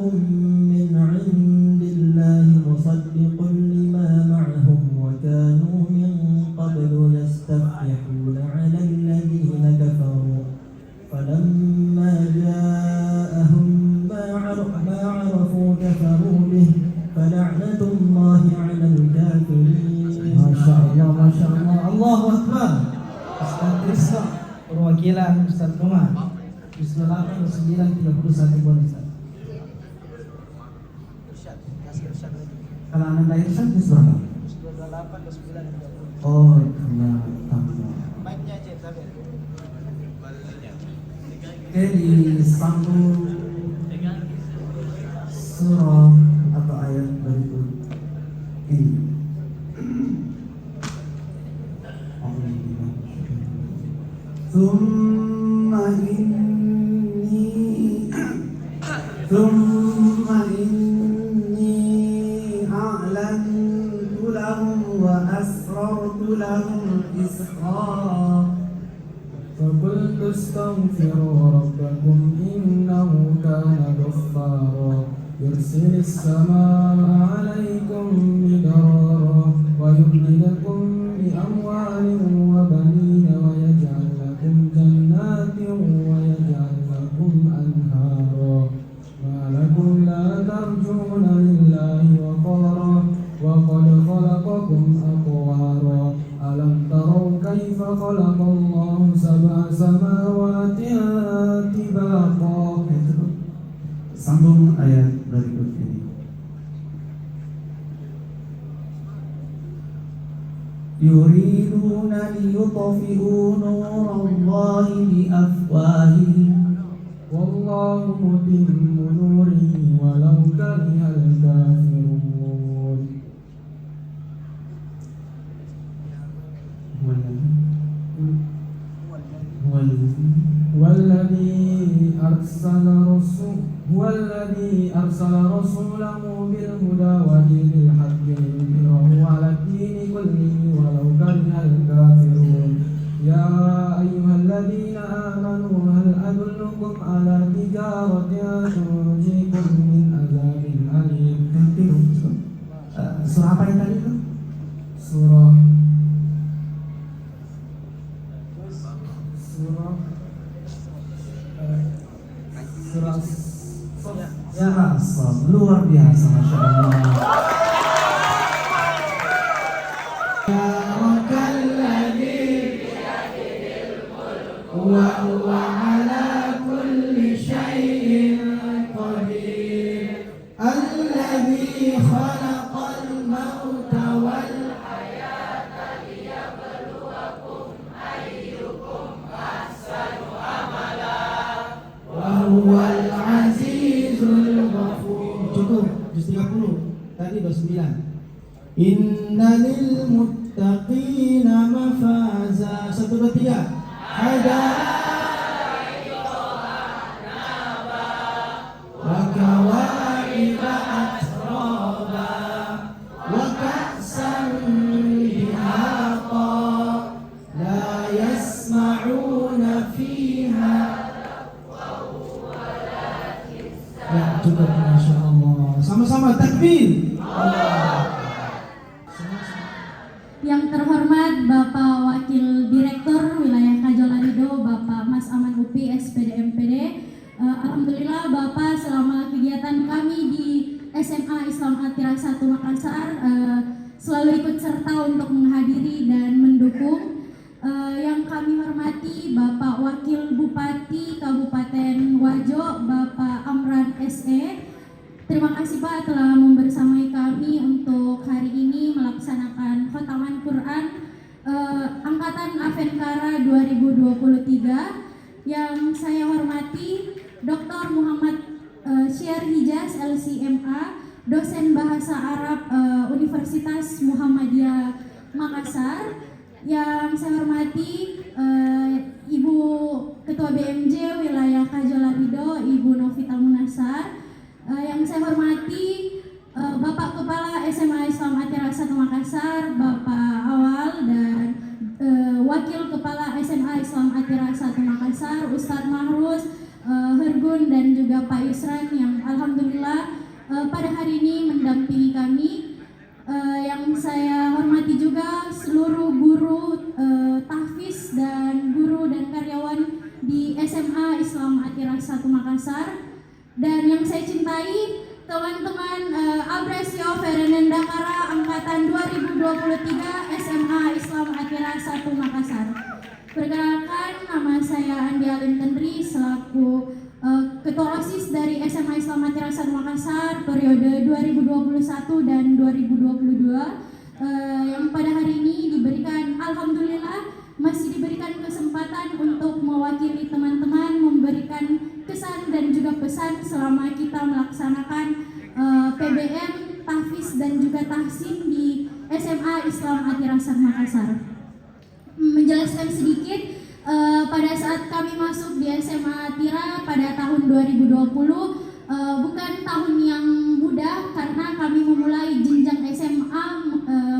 من عند الله مصدق لما معهم وكانوا من قبل يستفتحون على الذين كفروا فلما جاءهم ما عرفوا كفروا به فلعنة الله على الكافرين. Masya Allah, Masya Allah. Allahu Akbar. Ustaz Trisno, perwakilan Ustaz Umar. Bismillahirrahmanirrahim. 931 Ustaz. Kalau anak lahir Ustaz berapa? 28 ke 9. Oh, ya, mic-nya aja, sabar. Oke, disambung surah atau ayat berikut ini. ثم إني أعلنت لهم وأسررت لهم إسرارا فقلت استغفروا ربكم إنه كان غفارا يرسل السماء عليكم مدرارا ويمددكم بأموال وبنين ويجعل لكم جنات ويجعل لكم أنهارا ما لكم لا ترجون لله وقارا وقد خلقكم أطوارا ألم تروا كيف خلق الله سبع سماوات طباقا. Sambung ayat berikut ini. يريدون ليطفئوا نور الله بأفواههم والله متم نوره ولو كره الكافرون. هو الذي أرسل رسوله بالهدى ودين الحق ليظهره على الدين كله ولو كره الكافرون يا أيها الذين آمنوا هل أدلكم على تجارة تنجيكم من عذاب أليم. Surah apa yang tadi itu? Surah Ya, luar biasa, Masya Allah. Wa huwa ala kulli syai'in qadir. Alladzi khalaqal mauta wal hayata liyabluwakum ayyukum ahsanu amala wa huwal azizul ghafur. Cukup, juz 30. Tadi 29. Innalil muttaqina mafaza. 1, 2, 3. Ada wa kawaiba atraba wa ka'san dihaqa la yasma'una fiha. Ya, cukup, Masya Allah. Sama-sama takbir. Yang terhormat Bapak Wakil Direktur Wilayah Kajolarido, Bapak Mas Aman Upi, SPD MPD. Alhamdulillah Bapak selama kegiatan kami di SMA Islam Atira 1 Makassar selalu ikut serta untuk menghadiri dan mendukung. Yang kami hormati Bapak Wakil Bupati Kabupaten Wajo, Bapak Amran SE. Terima kasih Pak telah membersamai kami untuk hari ini melaksanakan khotaman Quran Angkatan Avenkara 2023. Yang saya hormati Dr. Muhammad Syair Hijaz LCMA, dosen Bahasa Arab Universitas Muhammadiyah Makassar. Yang saya hormati Ibu Ketua BMJ Wilayah Kajolarido, Ibu Novita Munasar. Yang saya hormati Bapak Kepala SMA Islam Atira 1 Makassar, Bapak Awal, dan Wakil Kepala SMA Islam Atira 1 Makassar, Ustadz Mahrus, Hergun, dan juga Pak Yusran yang alhamdulillah pada hari ini mendampingi kami. Yang saya hormati juga seluruh guru tahfiz dan guru dan karyawan di SMA Islam Atira 1 Makassar. Dan yang saya cintai teman-teman Abresio Ferenenda Kara Angkatan 2023 SMA Islam Atira 1 Makassar. Perkenalkan, nama saya Andi Alim Tendri selaku Ketua OSIS dari SMA Islam Atira 1 Makassar periode 2021 dan 2022 yang pada hari ini diberikan, alhamdulillah masih diberikan kesempatan untuk mewakili teman-teman memberikan kesan dan juga pesan selama kita melaksanakan PBM, tahfiz dan juga tahsin di SMA Islam Atira 1 Makassar. Menjelaskan sedikit, pada saat kami masuk di SMA Atira pada tahun 2020 bukan tahun yang mudah karena kami memulai jenjang SMA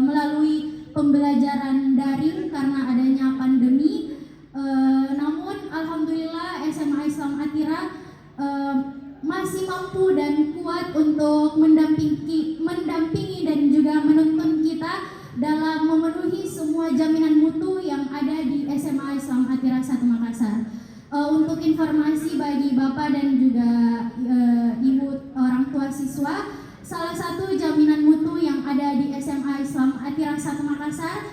melalui pembelajaran daring karena adanya pandemi. Namun alhamdulillah SMA Islam Atira masih mampu dan kuat untuk mendampingi dan juga menuntun kita dalam memenuhi semua jaminan mutu yang ada di SMA Islam Atira 1 Makassar. Untuk informasi bagi Bapak dan juga Ibu orang tua siswa, salah satu jaminan mutu yang ada di SMA Islam Atira 1 Makassar,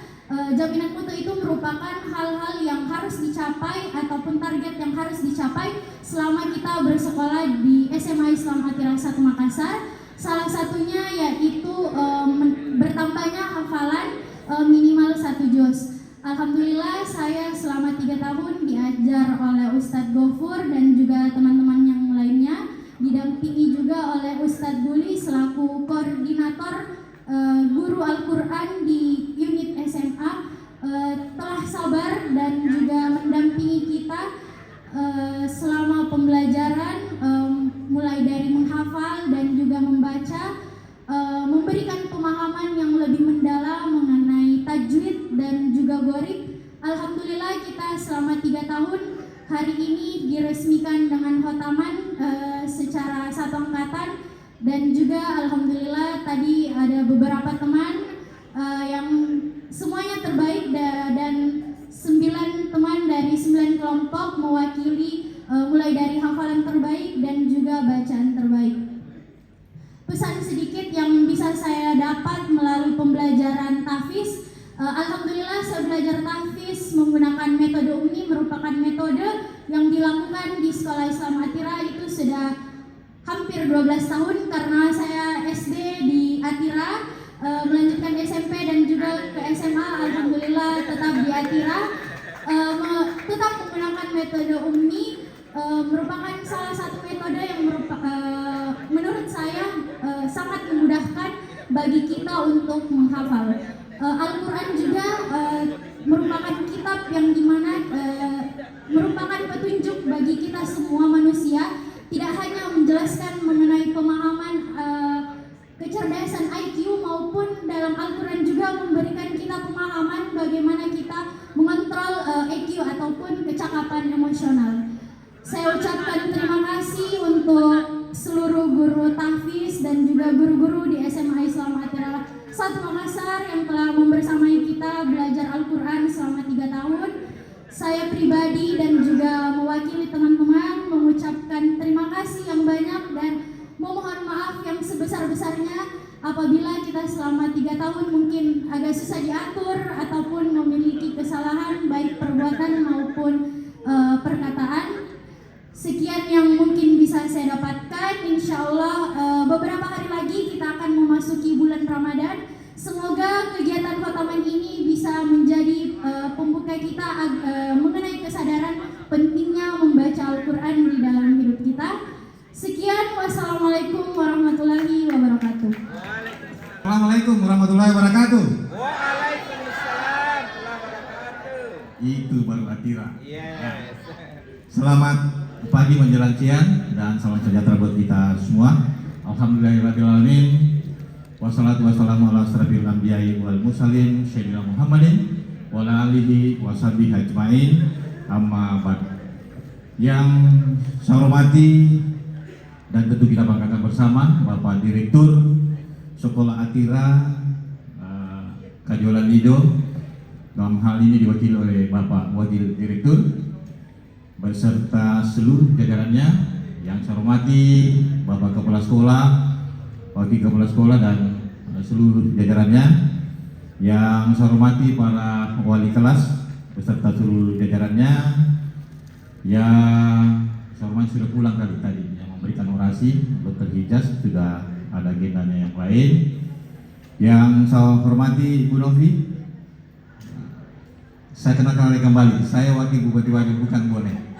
jaminan mutu itu merupakan hal-hal yang harus dicapai ataupun target yang harus dicapai selama kita bersekolah di SMA Islam Atira 1 Makassar. Salah satunya yaitu bertambahnya hafalan minimal 1 juz. Alhamdulillah saya selama 3 tahun diajar oleh Ustadz Gofur dan juga teman-teman yang lainnya, didampingi juga oleh Ustadz Buli selaku koordinator guru Al-Quran di unit SMA, telah sabar dan juga mendampingi kita selama pembelajaran lebih mendalam mengenai tajwid dan juga ghorik. Alhamdulillah kita selama 3 tahun hari ini diresmikan dengan khotaman secara satu angkatan, dan juga alhamdulillah tadi ada beberapa teman yang semuanya terbaik dan 9 teman dari 9 kelompok mewakili mulai dari hafalan terbaik dan juga bacaan terbaik. Pesan sedikit yang bisa saya dapat melalui pembelajaran tahfiz, alhamdulillah saya belajar tahfiz menggunakan metode Ummi, merupakan metode yang dilakukan di Sekolah Islam Atira itu sudah hampir 12 tahun, karena saya SD di Atira, melanjutkan SMP dan juga ke SMA, alhamdulillah tetap di Atira, tetap menggunakan metode Ummi, merupakan salah satu metode yang menurut saya sangat memudahkan bagi kita untuk menghafal. Al-Quran juga merupakan kitab yang dimana merupakan petunjuk bagi kita semua manusia, tidak hanya menjelaskan mengenai pemahaman kecerdasan IQ, maupun dalam Al-Quran juga memberikan kita pemahaman bagaimana kita mengontrol EQ ataupun kecakapan emosional. Saya ucapkan terima kasih untuk seluruh guru tahfiz dan juga guru-guru di SMA Islam Atira 1 Makassar yang telah membersamai kita belajar Al-Quran selama 3 tahun. Saya pribadi dan juga mewakili teman-teman mengucapkan terima kasih yang banyak dan memohon maaf yang sebesar-besarnya apabila kita selama 3 tahun mungkin agak susah diatur ataupun memiliki kesalahan baik perbuatan maupun perkataan. Sekian yang mungkin bisa saya dapatkan. Insya Allah beberapa hari lagi kita akan memasuki bulan Ramadan. Semoga kegiatan khotaman ini bisa menjadi pembuka kita mengenai kesadaran pentingnya membaca Al-Quran di dalam hidup kita. Sekian, wassalamualaikum warahmatullahi wabarakatuh. Assalamualaikum warahmatullahi wabarakatuh. Itu baru Atira. Yes. Selamat pagi menjelang siang dan salam sejahtera buat kita semua. Alhamdulillahirrahmanirrahim. Wassalatu wassalamu ala asrafil anbiya'i wal mursalin sayyidina Muhammadin wa ala alihi wa sahbihi ajmain. Amma ba'd. Yang saya hormati dan tentu kita banggakan bersama Bapak Direktur Sekolah Atira Kajolan Lido, dalam hal ini diwakili oleh Bapak Wakil Direktur beserta seluruh jajarannya. Yang saya hormati Bapak Kepala Sekolah, Wakil Kepala Sekolah dan seluruh jajarannya. Yang saya hormati para wali kelas beserta seluruh jajarannya. Yang saya hormati sudah pulang tadi yang memberikan orasi, Dr. Hijaz, sudah ada agendanya yang lain. Yang saya hormati Ibu Novi, saya kenalkan kembali, saya Wakil Bupati Wajo, bukan Bone.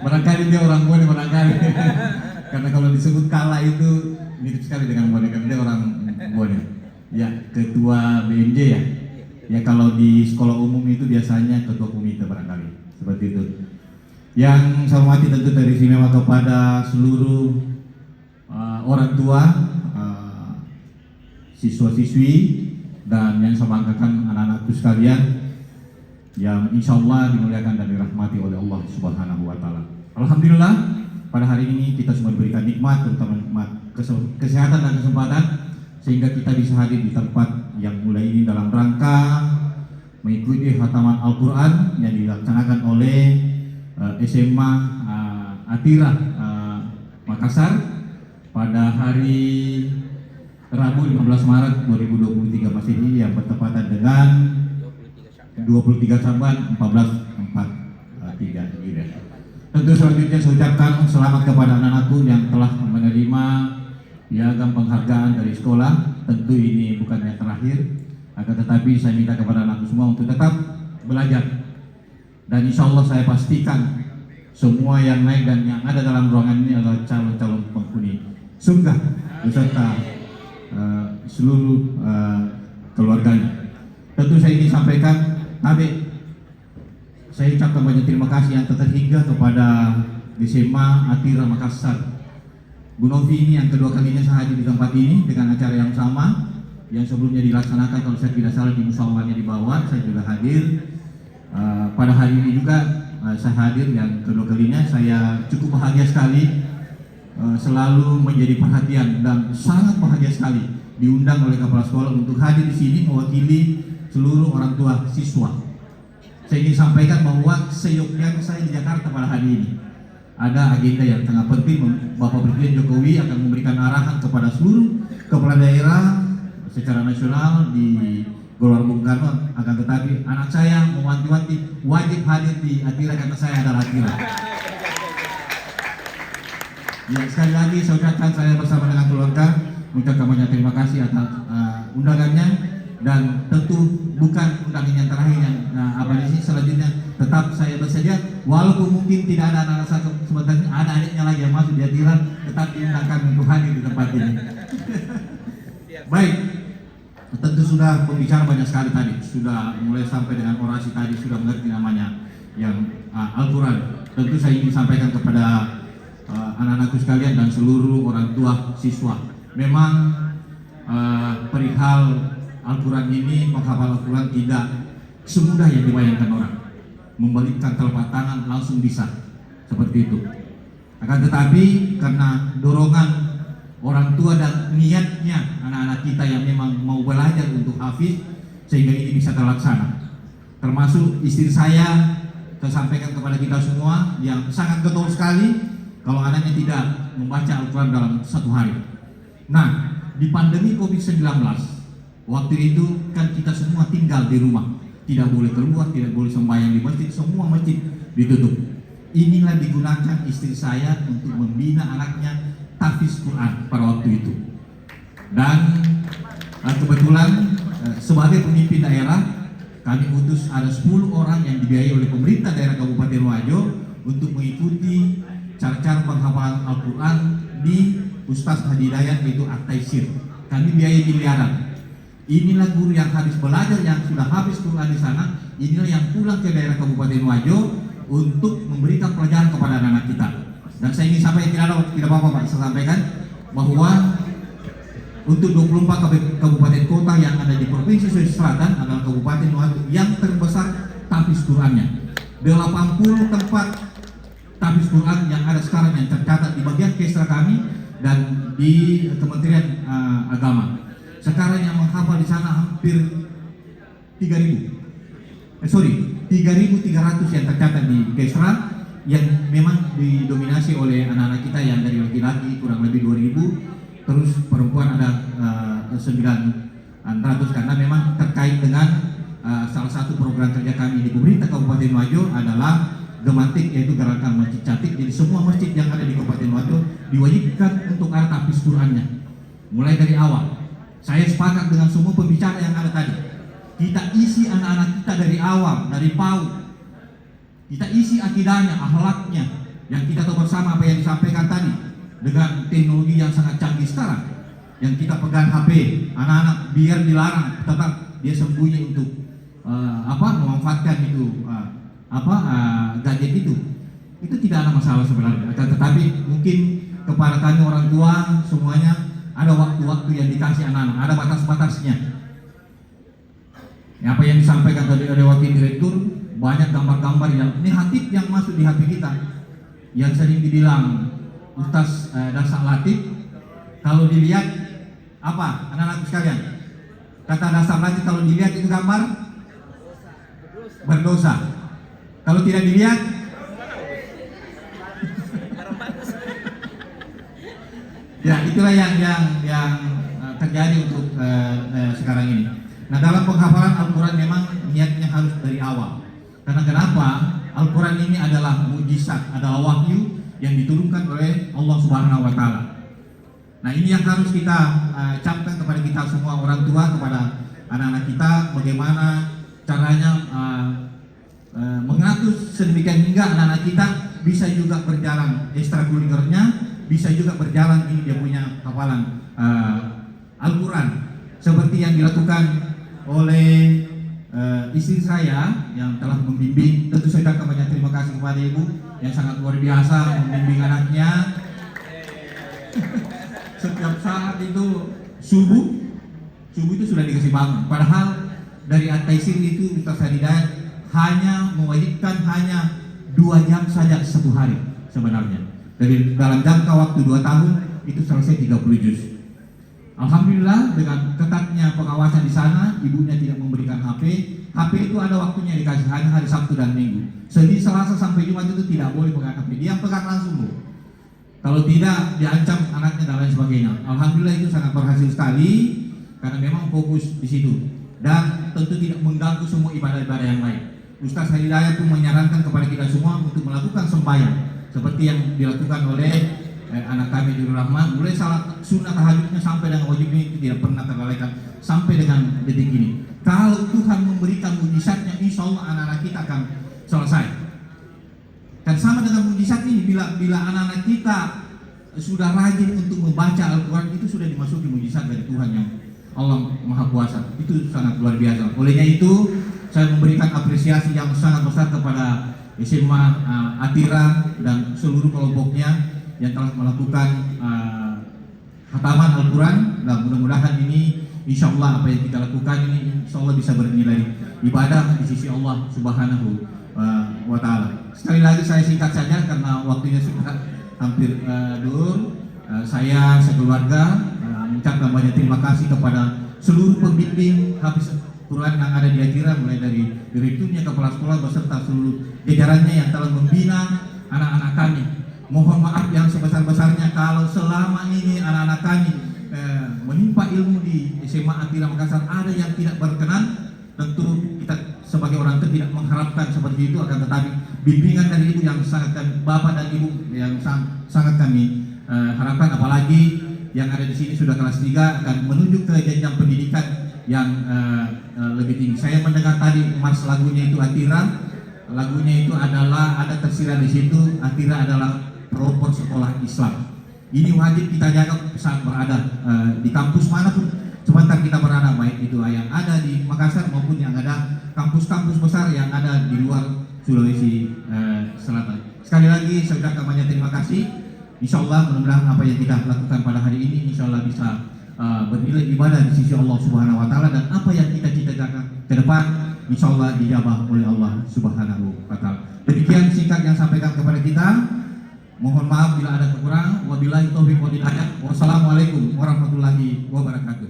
Barangkali dia orang Bone, barangkali. Karena kalau disebut Kala itu mirip sekali dengan Bone, karena dia orang Bone. Ya, ketua BMJ ya. Ya, kalau di sekolah umum itu biasanya ketua komite barangkali, seperti itu. Yang saya hormati tentu dari istimewa kepada seluruh orang tua, siswa-siswi, dan yang saya banggakan anak-anakku sekalian yang insya Allah dimuliakan dan dirahmati oleh Allah Subhanahu wa Ta'ala. Alhamdulillah, pada hari ini kita semua diberikan nikmat, terutama nikmat kesehatan dan kesempatan, sehingga kita bisa hadir di tempat yang mulai ini dalam rangka mengikuti khataman Al-Quran yang dilaksanakan oleh SMA Atira Makassar pada hari Rabu 15 Maret 2023 Masehi yang bertepatan dengan 23 Sya'ban 1443 Hijriah. Tentu selanjutnya saya ucapkan selamat kepada anak-anakku yang telah menerima piagam penghargaan dari sekolah. Tentu ini bukan yang terakhir, akan tetapi saya minta kepada anakku semua untuk tetap belajar. Dan insya Allah saya pastikan semua yang naik dan yang ada dalam ruangan ini adalah calon-calon penghuni surga beserta seluruh keluarganya. Tentu saya ingin sampaikan, saya ucapkan banyak terima kasih yang terhingga kepada SMA Atira Makassar. Bu Novi ini yang kedua kalinya saya hadir di tempat ini dengan acara yang sama, yang sebelumnya dilaksanakan kalau saya tidak salah di musyawarahnya di bawah, saya juga hadir. Pada hari ini juga saya hadir yang kedua kalinya. Saya cukup bahagia sekali, selalu menjadi perhatian dan sangat bahagia sekali diundang oleh kepala sekolah untuk hadir di sini mewakili seluruh orang tua siswa. Saya ingin sampaikan bahwa seyoknya saya di Jakarta pada hari ini ada agenda yang sangat penting. Bapak Presiden Jokowi akan memberikan arahan kepada seluruh kepala daerah secara nasional di Gelora Bung Karno, akan tetapi anak saya mewanti-wanti wajib hadir di Atira karena saya adalah Atira. Ya, sekali lagi saya ucapkan, saya bersama dengan keluarga mengucapkan banyak terima kasih atas undangannya, dan tentu bukan undangan yang terakhir yang di sini. Selanjutnya tetap saya bersedia, walaupun mungkin tidak ada anak saya sebenarnya ada adiknya lagi yang masuk di Atira, tetap diundangkan untuk hadir di tempat ini. Baik, tentu sudah pembicara banyak sekali tadi, sudah mulai sampai dengan orasi tadi, sudah mengerti namanya yang Al-Quran. Tentu saya ingin sampaikan kepada anak-anakku sekalian dan seluruh orang tua siswa, memang perihal Al-Quran ini, menghafal Al-Quran tidak semudah yang dibayangkan orang. Membalikkan telapak tangan langsung bisa, seperti itu. Akan tetapi karena dorongan orang tua dan niatnya anak-anak kita yang memang mau belajar untuk hafiz, sehingga ini bisa terlaksana. Termasuk istri saya sampaikan kepada kita semua yang sangat getol sekali kalau anaknya tidak membaca Al-Quran dalam satu hari. Nah, di pandemi COVID-19 waktu itu kan kita semua tinggal di rumah, tidak boleh keluar, tidak boleh sembahyang di masjid, semua masjid ditutup. Inilah digunakan istri saya untuk membina anaknya tahfiz Quran pada waktu itu. Dan kebetulan sebagai pemimpin daerah, kami utus ada 10 orang yang dibiayai oleh pemerintah daerah Kabupaten Wajo untuk mengikuti cara-cara penghafalan Al-Quran di Ustaz Hadidayat, yaitu At-Taisir. Kami biayai miliaran. Inilah guru yang habis belajar, yang sudah habis Quran di sana, inilah yang pulang ke daerah Kabupaten Wajo untuk memberikan pelajaran kepada anak-anak kita. Dan saya ingin sampaikan, tidak apa-apa Pak, saya sampaikan bahwa untuk 24 kabupaten kota yang ada di Provinsi Sulawesi Selatan adalah Kabupaten Wajo yang terbesar tahfiz Qurannya. 80 tempat tahfiz Quran yang ada sekarang yang tercatat di bagian kesra kami dan di Kementerian Agama. Sekarang yang menghafal di sana hampir 3.300 yang tercatat di kesra, yang memang didominasi oleh anak-anak kita yang dari laki-laki kurang lebih 2.000, terus perempuan ada 900, karena memang terkait dengan salah satu program kerja kami di pemerintah Kabupaten Wajo adalah Gematik, yaitu gerakan masjid cantik. Jadi semua masjid yang ada di Kabupaten Wajo diwajibkan untuk ada tahfiz Qurannya mulai dari awal. Saya sepakat dengan semua pembicara yang ada tadi. Kita isi anak-anak kita dari awal, dari PAUD. Kita isi akidahnya, akhlaknya, yang kita tahu bersama apa yang disampaikan tadi. Dengan teknologi yang sangat canggih sekarang, yang kita pegang HP, anak-anak biar dilarang, tetap dia sembunyi untuk memanfaatkan itu gadget itu tidak ada masalah sebenarnya. Tetapi mungkin kepada kami orang tua semuanya ada waktu-waktu yang dikasih anak-anak, ada batas-batasnya. Apa yang disampaikan tadi oleh wakil direktur, banyak gambar-gambar yang negatif yang masuk di HP kita, yang sering dibilang Ustaz Dasar Latif. Kalau dilihat apa anak-anak sekalian, kata Dasar Latif kalau dilihat itu gambar berdosa. Kalau tidak dilihat ya itulah yang terjadi untuk sekarang ini. Nah, dalam penghafalan Al-Quran memang niatnya harus dari awal. Karena kenapa? Al-Quran ini adalah mujizat, adalah wahyu yang diturunkan oleh Allah Subhanahu wa Ta'ala. Nah, ini yang harus kita camkan kepada kita semua orang tua, kepada anak-anak kita, bagaimana caranya mengatur sedemikian hingga anak-anak kita bisa juga berjalan ekstrakurikulernya, bisa juga berjalan ini dia punya hafalan Al-Quran seperti yang dilakukan oleh istri saya yang telah membimbing. Tentu saya ucapkan banyak terima kasih kepada ibu yang sangat luar biasa membimbing anaknya. Setiap saat itu subuh subuh itu sudah dikasih bangun. Padahal dari At-Taisir itu Ustaz Hidayat hanya mewajibkan hanya 2 jam saja satu hari sebenarnya. Dari dalam jangka waktu 2 tahun itu selesai 30 juz. Alhamdulillah dengan ketatnya pengawasan di sana, ibunya tidak memberikan HP. HP itu ada waktunya dikasih hanya hari Sabtu dan Minggu. Senin, Selasa sampai Jumat itu tidak boleh pegang HP. Dia pegang langsung, Bu. Kalau tidak diancam anaknya dan lain sebagainya. Alhamdulillah itu sangat berhasil sekali karena memang fokus di situ dan tentu tidak mengganggu semua ibadah-ibadah yang lain. Ustaz Hidayat pun menyarankan kepada kita semua untuk melakukan sembahyang seperti yang dilakukan oleh anak kami di Rahman, mulai salat sunnah tahajudnya sampai dengan wajibnya itu tidak pernah terlalaikan sampai dengan detik ini. Kalau Tuhan memberikan mujizatnya, insya Allah anak-anak kita akan selesai. Dan sama dengan mujizat ini, bila anak-anak kita sudah rajin untuk membaca Al-Quran, itu sudah dimasuki mujizat dari Tuhan yang Allah Maha Kuasa. Itu sangat luar biasa. Olehnya itu saya memberikan apresiasi yang sangat besar kepada SMA Atira dan seluruh kelompoknya yang telah melakukan khataman Al-Quran, dan mudah-mudahan ini insya Allah apa yang kita lakukan ini insya Allah bisa bernilai ibadah di sisi Allah Subhanahu wa Ta'ala. Sekali lagi saya singkat saja karena waktunya sudah hampir dur. Saya sekeluarga mengucapkan banyak terima kasih kepada seluruh pembimbing hafiz Quran yang ada di Atira, mulai dari direkturnya, kepala sekolah beserta seluruh jajarannya yang telah membina anak-anak kami. Mohon maaf yang sebesar-besarnya kalau selama ini anak-anak kami menimpa ilmu di SMA Atira Makassar ada yang tidak berkenan. Tentu kita sebagai orang tua tidak mengharapkan seperti itu, akan tetapi bimbingan dari ibu yang sangat kami, bapak dan ibu yang sangat kami harapkan, apalagi yang ada di sini sudah kelas 3 akan menuju ke jenjang pendidikan yang lebih tinggi. Saya mendengar tadi mas lagunya itu Atira, lagunya itu adalah ada tersirat di situ, Atira adalah pelopor sekolah Islam. Ini wajib kita jaga saat berada di kampus manapun sebentar kita berada, baik itu yang ada di Makassar maupun yang ada kampus-kampus besar yang ada di luar Sulawesi Selatan. Sekali lagi saya ucapkan banyak terima kasih. Insya Allah mudah-mudahan apa yang kita lakukan pada hari ini insya Allah bisa bernilai ibadah di sisi Allah Subhanahu wa Ta'ala, dan apa yang kita cita-citakan ke depan insya Allah dijabah oleh Allah Subhanahu wa Ta'ala. Demikian singkat yang sampaikan kepada kita. Mohon maaf bila ada kekurangan. Wabillahi taufiq wal hidayah. Wassalamualaikum warahmatullahi wabarakatuh.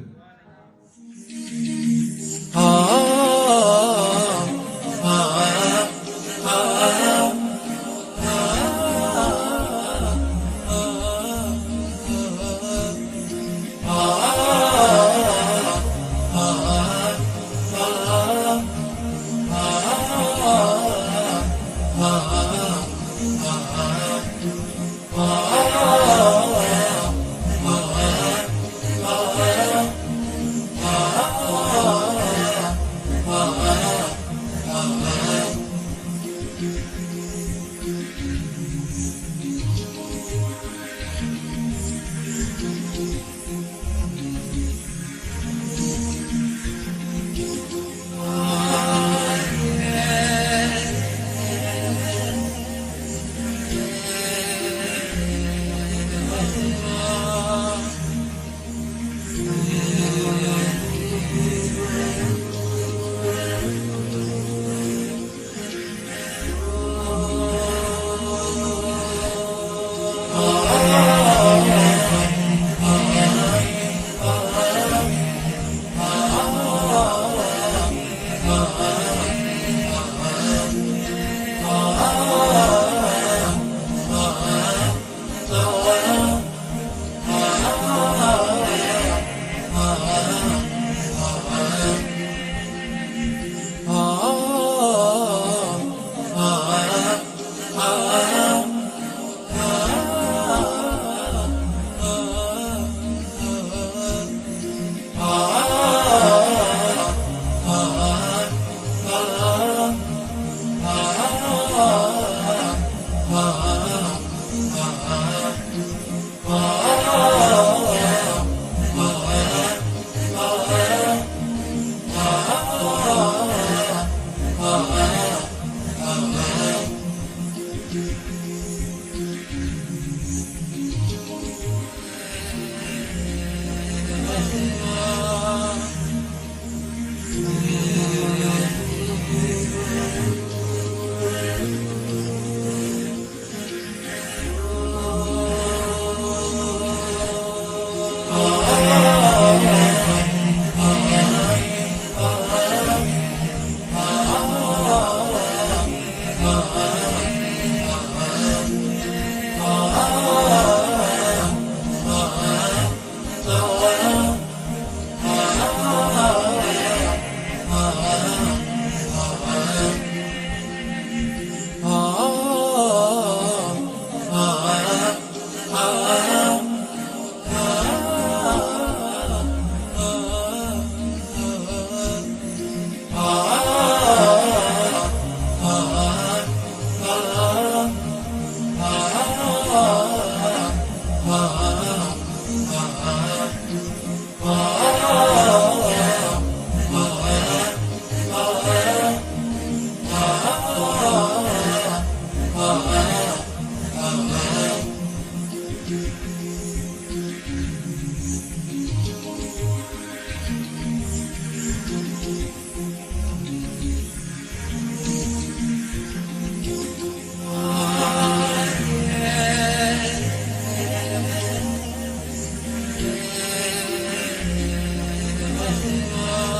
الله